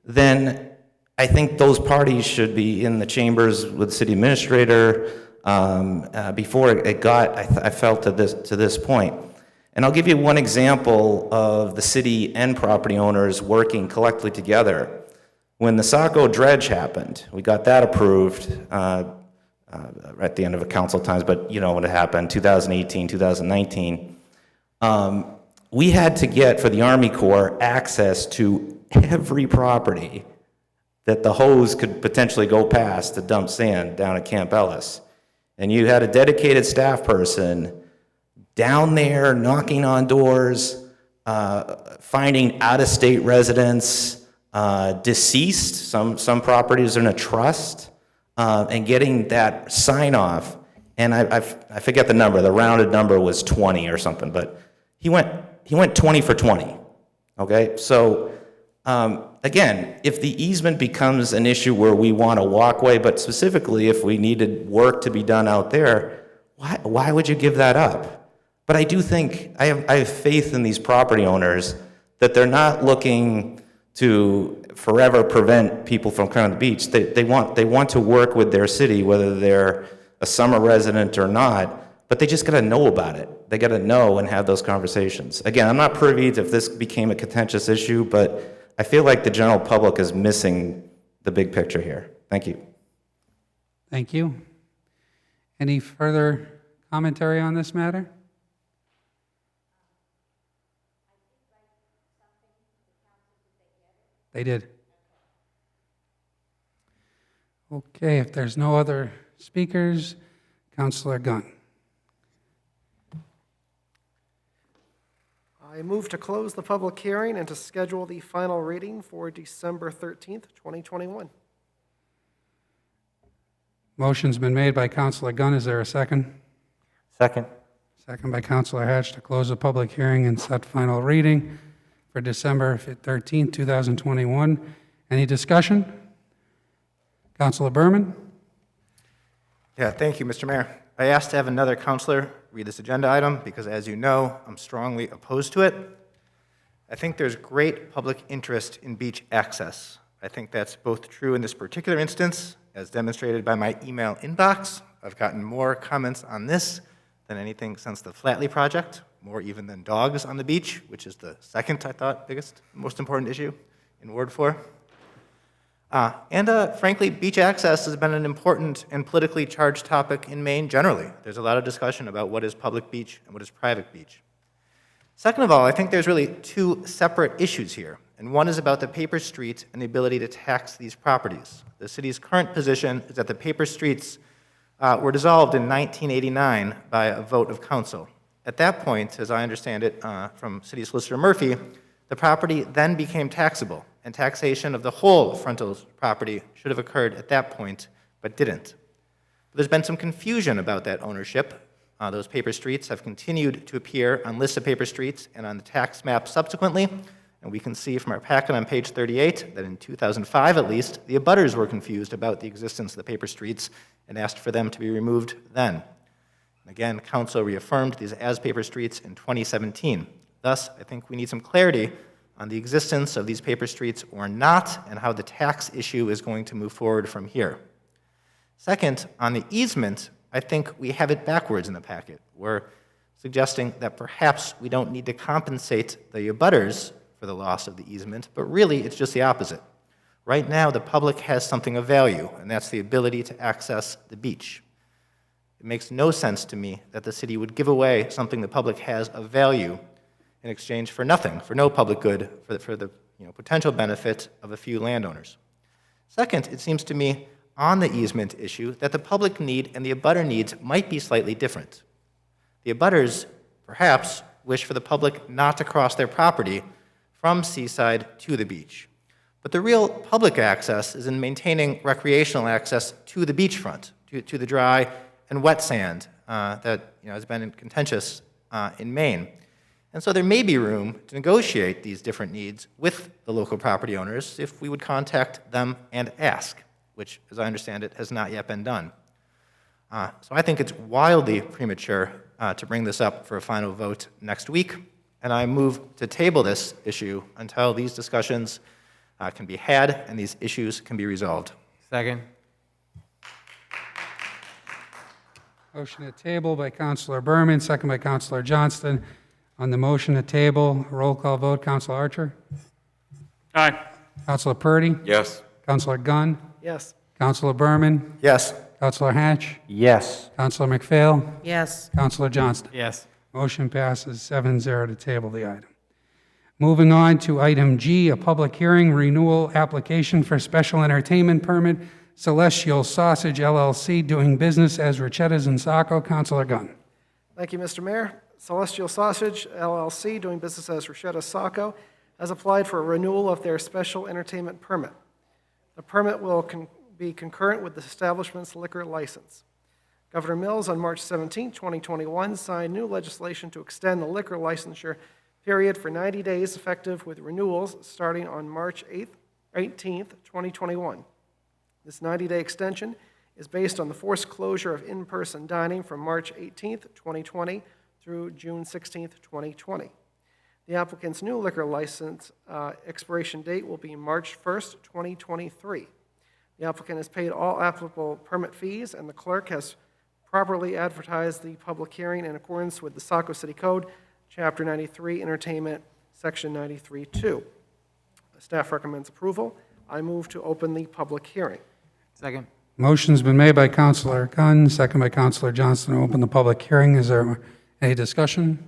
then I think those parties should be in the chambers with the city administrator before it got, I felt, to this point. And I'll give you one example of the city and property owners working collectively together. When the Saco dredge happened, we got that approved at the end of a council times, but you know when it happened, 2018, 2019. We had to get, for the Army Corps, access to every property that the hose could potentially go past to dump sand down at Camp Ellis. And you had a dedicated staff person down there knocking on doors, finding out-of-state residents, deceased, some properties are in a trust, and getting that sign off. And I forget the number, the rounded number was 20 or something, but he went 20 for 20, okay? So again, if the easement becomes an issue where we want a walkway, but specifically if we needed work to be done out there, why would you give that up? But I do think, I have faith in these property owners that they're not looking to forever prevent people from coming to the beach. They want to work with their city, whether they're a summer resident or not, but they just gotta know about it. They gotta know and have those conversations. Again, I'm not privy to if this became a contentious issue, but I feel like the general public is missing the big picture here. Thank you. Thank you. Any further commentary on this matter? They did. Okay, if there's no other speakers, Councilor Gunn. I move to close the public hearing and to schedule the final reading for December 13th, 2021. Motion's been made by Councilor Gunn. Is there a second? Second. Second by Councilor Hatch to close the public hearing and set final reading for December 13th, 2021. Any discussion? Councilor Berman? Yeah, thank you, Mr. Mayor. I asked to have another counselor read this agenda item because, as you know, I'm strongly opposed to it. I think there's great public interest in beach access. I think that's both true in this particular instance, as demonstrated by my email inbox. I've gotten more comments on this than anything since the Flatley project, more even than dogs on the beach, which is the second, I thought, biggest, most important issue in Ward 4. Frankly, beach access has been an important and politically charged topic in Maine generally. There's a lot of discussion about what is public beach and what is private beach. Second of all, I think there's really two separate issues here, and one is about the paper street and the ability to tax these properties. The city's current position is that the paper streets were dissolved in 1989 by a vote of council. At that point, as I understand it from City Solicitor Murphy, the property then became taxable, and taxation of the whole frontal property should have occurred at that point, but didn't. But there's been some confusion about that ownership. Those paper streets have continued to appear on lists of paper streets and on the tax map subsequently, and we can see from our packet on page 38 that in 2005 at least, the abutters were confused about the existence of the paper streets and asked for them to be removed then. And again, council reaffirmed these as paper streets in 2017. Thus, I think we need some clarity on the existence of these paper streets or not, and how the tax issue is going to move forward from here. Second, on the easement, I think we have it backwards in the packet. We're suggesting that perhaps we don't need to compensate the abutters for the loss of the easement, but really it's just the opposite. Right now, the public has something of value, and that's the ability to access the beach. It makes no sense to me that the city would give away something the public has of value in exchange for nothing, for no public good, for the potential benefit of a few landowners. Second, it seems to me on the easement issue that the public need and the abutter needs might be slightly different. The abutters, perhaps, wish for the public not to cross their property from Seaside to the beach. But the real public access is in maintaining recreational access to the beachfront, to the dry and wet sand that has been contentious in Maine. And so there may be room to negotiate these different needs with the local property owners if we would contact them and ask, which, as I understand it, has not yet been done. So I think it's wildly premature to bring this up for a final vote next week, and I move to table this issue until these discussions can be had and these issues can be resolved. Second. Motion to table by Councilor Berman, second by Councilor Johnston. On the motion to table, roll call vote, Councilor Archer? Aye. Councilor Purdy? Yes. Councilor Gunn? Yes. Councilor Berman? Yes. Councilor Hatch? Yes. Councilor McPhail? Yes. Councilor Johnston? Yes. Motion passes 7-0 to table the item. Moving on to item G, a public hearing renewal application for special entertainment permit, Celestial Sausage LLC, doing business as Richetta's in Saco. Councilor Gunn. Thank you, Mr. Mayor. Celestial Sausage LLC, doing business as Rochetta Saco, has applied for a renewal of their special entertainment permit. The permit will be concurrent with the establishment's liquor license. Governor Mills, on March 17, 2021, signed new legislation to extend the liquor licensure period for 90 days, effective with renewals starting on March 18, 2021. This 90-day extension is based on the forced closure of in-person dining from March 18, 2020 through June 16, 2020. The applicant's new liquor license expiration date will be March 1, 2023. The applicant has paid all applicable permit fees, and the clerk has properly advertised the public hearing in accordance with the Saco City Code, Chapter 93, Entertainment, Section 93-2. Staff recommends approval. I move to open the public hearing. Second. Motion's been made by Councilor Gunn, second by Councilor Johnston, to open the public hearing. Is there any discussion?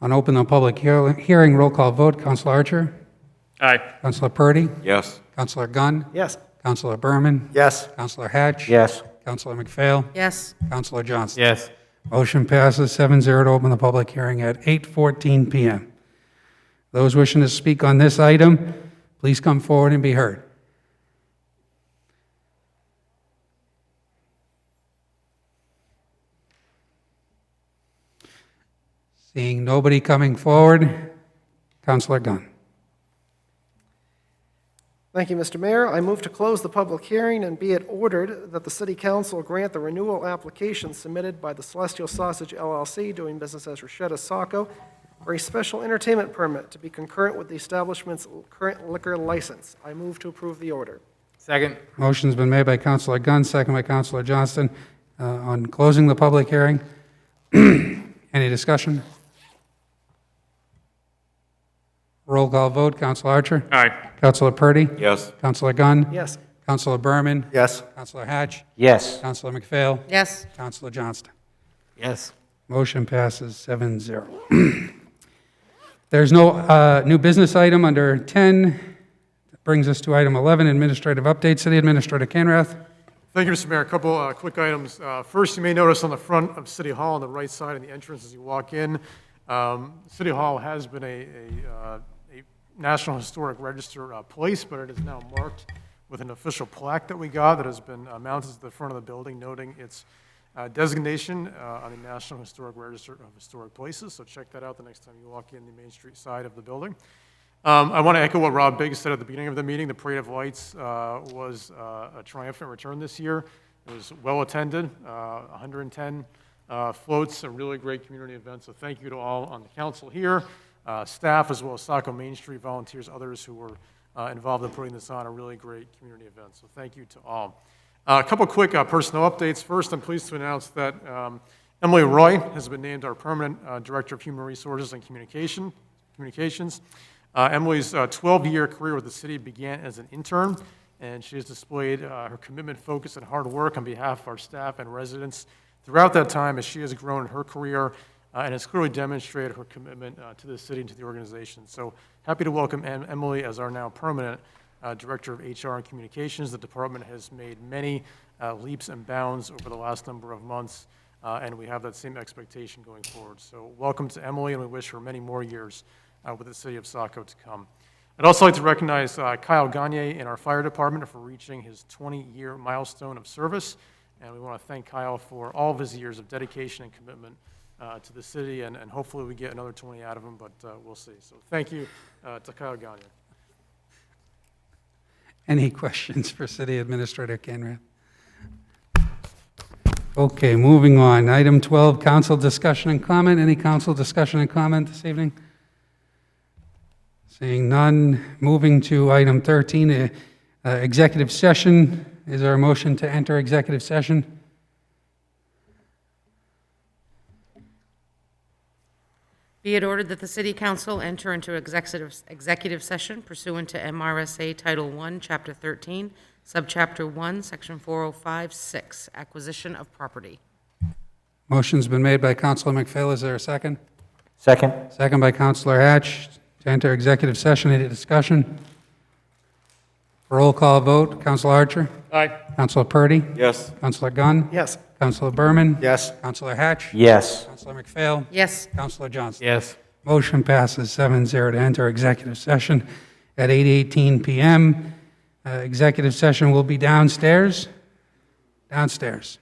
On open the public hearing, roll call vote. Councilor Archer? Aye. Councilor Purdy? Yes. Councilor Gunn? Yes. Councilor Berman? Yes. Councilor Hatch? Yes. Councilor McPhail? Yes. Councilor Johnston? Yes. Motion passes 7-0 to open the public hearing at 8:14 p.m. Those wishing to speak on this item, please come forward and be heard. Seeing nobody coming forward, Councilor Gunn. Thank you, Mr. Mayor. I move to close the public hearing and be it ordered that the City Council grant the renewal application submitted by the Celestial Sausage LLC, doing business as Rochetta Saco, for a special entertainment permit to be concurrent with the establishment's current liquor license. I move to approve the order. Second. Motion's been made by Councilor Gunn, second by Councilor Johnston, on closing the public hearing. Any discussion? Roll call vote. Counsel Archer? Aye. Counselor Purdy? Yes. Counselor Gunn? Yes. Counselor Berman? Yes. Counselor Hatch? Yes. Counselor McPhail? Yes. Counselor Johnston? Yes. Motion passes 7-0. There's no new business item under 10. That brings us to item 11, administrative update. City Administrator Canrath. Thank you, Mr. Mayor. A couple quick items. First, you may notice on the front of City Hall on the right side of the entrance as you walk in, City Hall has been a National Historic Register place, but it is now marked with an official plaque that we got that has been mounted to the front of the building, noting its designation on the National Historic Register of Historic Places. So check that out the next time you walk in the Main Street side of the building. I want to echo what Rob Biggs said at the beginning of the meeting. The Parade of Lights was a triumphant return this year. It was well attended, 110 floats, a really great community event. So thank you to all on the council here, staff, as well as Saco Main Street volunteers, others who were involved in putting this on, a really great community event. So thank you to all. A couple quick personnel updates. First, I'm pleased to announce that Emily Roy has been named our permanent Director of Human Resources and Communications. Emily's 12-year career with the city began as an intern, and she has displayed her commitment, focus, and hard work on behalf of our staff and residents throughout that time as she has grown in her career and has clearly demonstrated her commitment to the city and to the organization. So happy to welcome Emily as our now permanent Director of HR and Communications. The department has made many leaps and bounds over the last number of months, and we have that same expectation going forward. So welcome to Emily, and we wish her many more years with the city of Saco to come. I'd also like to recognize Kyle Gagne in our fire department for reaching his 20-year milestone of service, and we want to thank Kyle for all of his years of dedication and commitment to the city, and hopefully we get another 20 out of him, but we'll see. So thank you to Kyle Gagne. Any questions for City Administrator Canrath? Okay, moving on. Item 12, council discussion and comment. Any council discussion and comment this evening? Seeing none. Moving to item 13, executive session. Is there a motion to enter executive session? Be it ordered that the City Council enter into executive session pursuant to MRSA Title I, Chapter 13, Subchapter 1, Section 405-6, acquisition of property. Motion's been made by Councilor McPhail. Is there a second? Second. Second by Councilor Hatch. To enter executive session, any discussion? Roll call vote. Councilor Archer? Aye. Councilor Purdy? Yes. Councilor Gunn? Yes. Councilor Berman? Yes. Councilor Hatch? Yes. Councilor McPhail? Yes. Councilor Johnston? Yes. Motion passes 7-0 to enter executive session at 8:18 p.m. Executive session will be downstairs. Downstairs.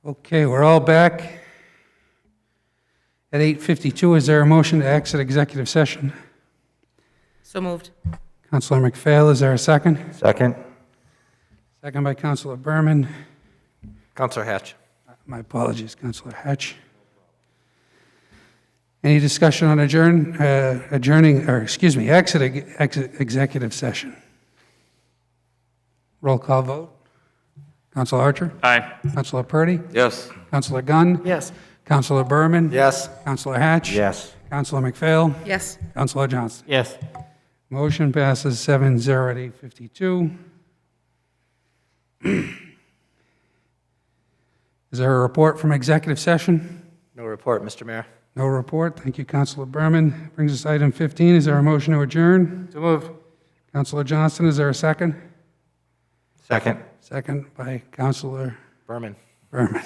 Okay, we're all back. At 8:52, is there a motion to exit executive session? So moved. Councilor McPhail, is there a second? Second. Second by Councilor Berman. Counselor Hatch. My apologies, Councilor Hatch. Any discussion on exit executive session? Roll call vote. Councilor Archer? Aye. Councilor Purdy? Yes. Councilor Gunn? Yes. Councilor Berman? Yes. Councilor Hatch? Yes. Councilor McPhail? Yes. Councilor Johnston? Yes. Motion passes 7-0 at 8:52. Is there a report from executive session? No report, Mr. Mayor. No report. Thank you, Councilor Berman. Brings us to item 15. Is there a motion to adjourn? So moved. Councilor Johnston, is there a second? Second. Second by Councilor Berman. Berman.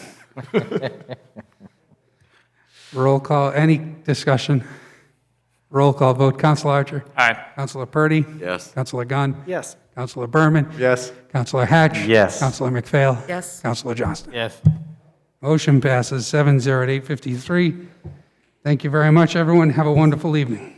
Roll call, any discussion? Roll call vote. Councilor Archer? Aye. Councilor Purdy? Yes. Councilor Gunn? Yes. Councilor Berman? Yes. Councilor Hatch? Yes. Councilor McPhail? Yes. Councilor Johnston? Yes. Motion passes 7-0 at 8:53. Thank you very much, everyone. Have a wonderful evening.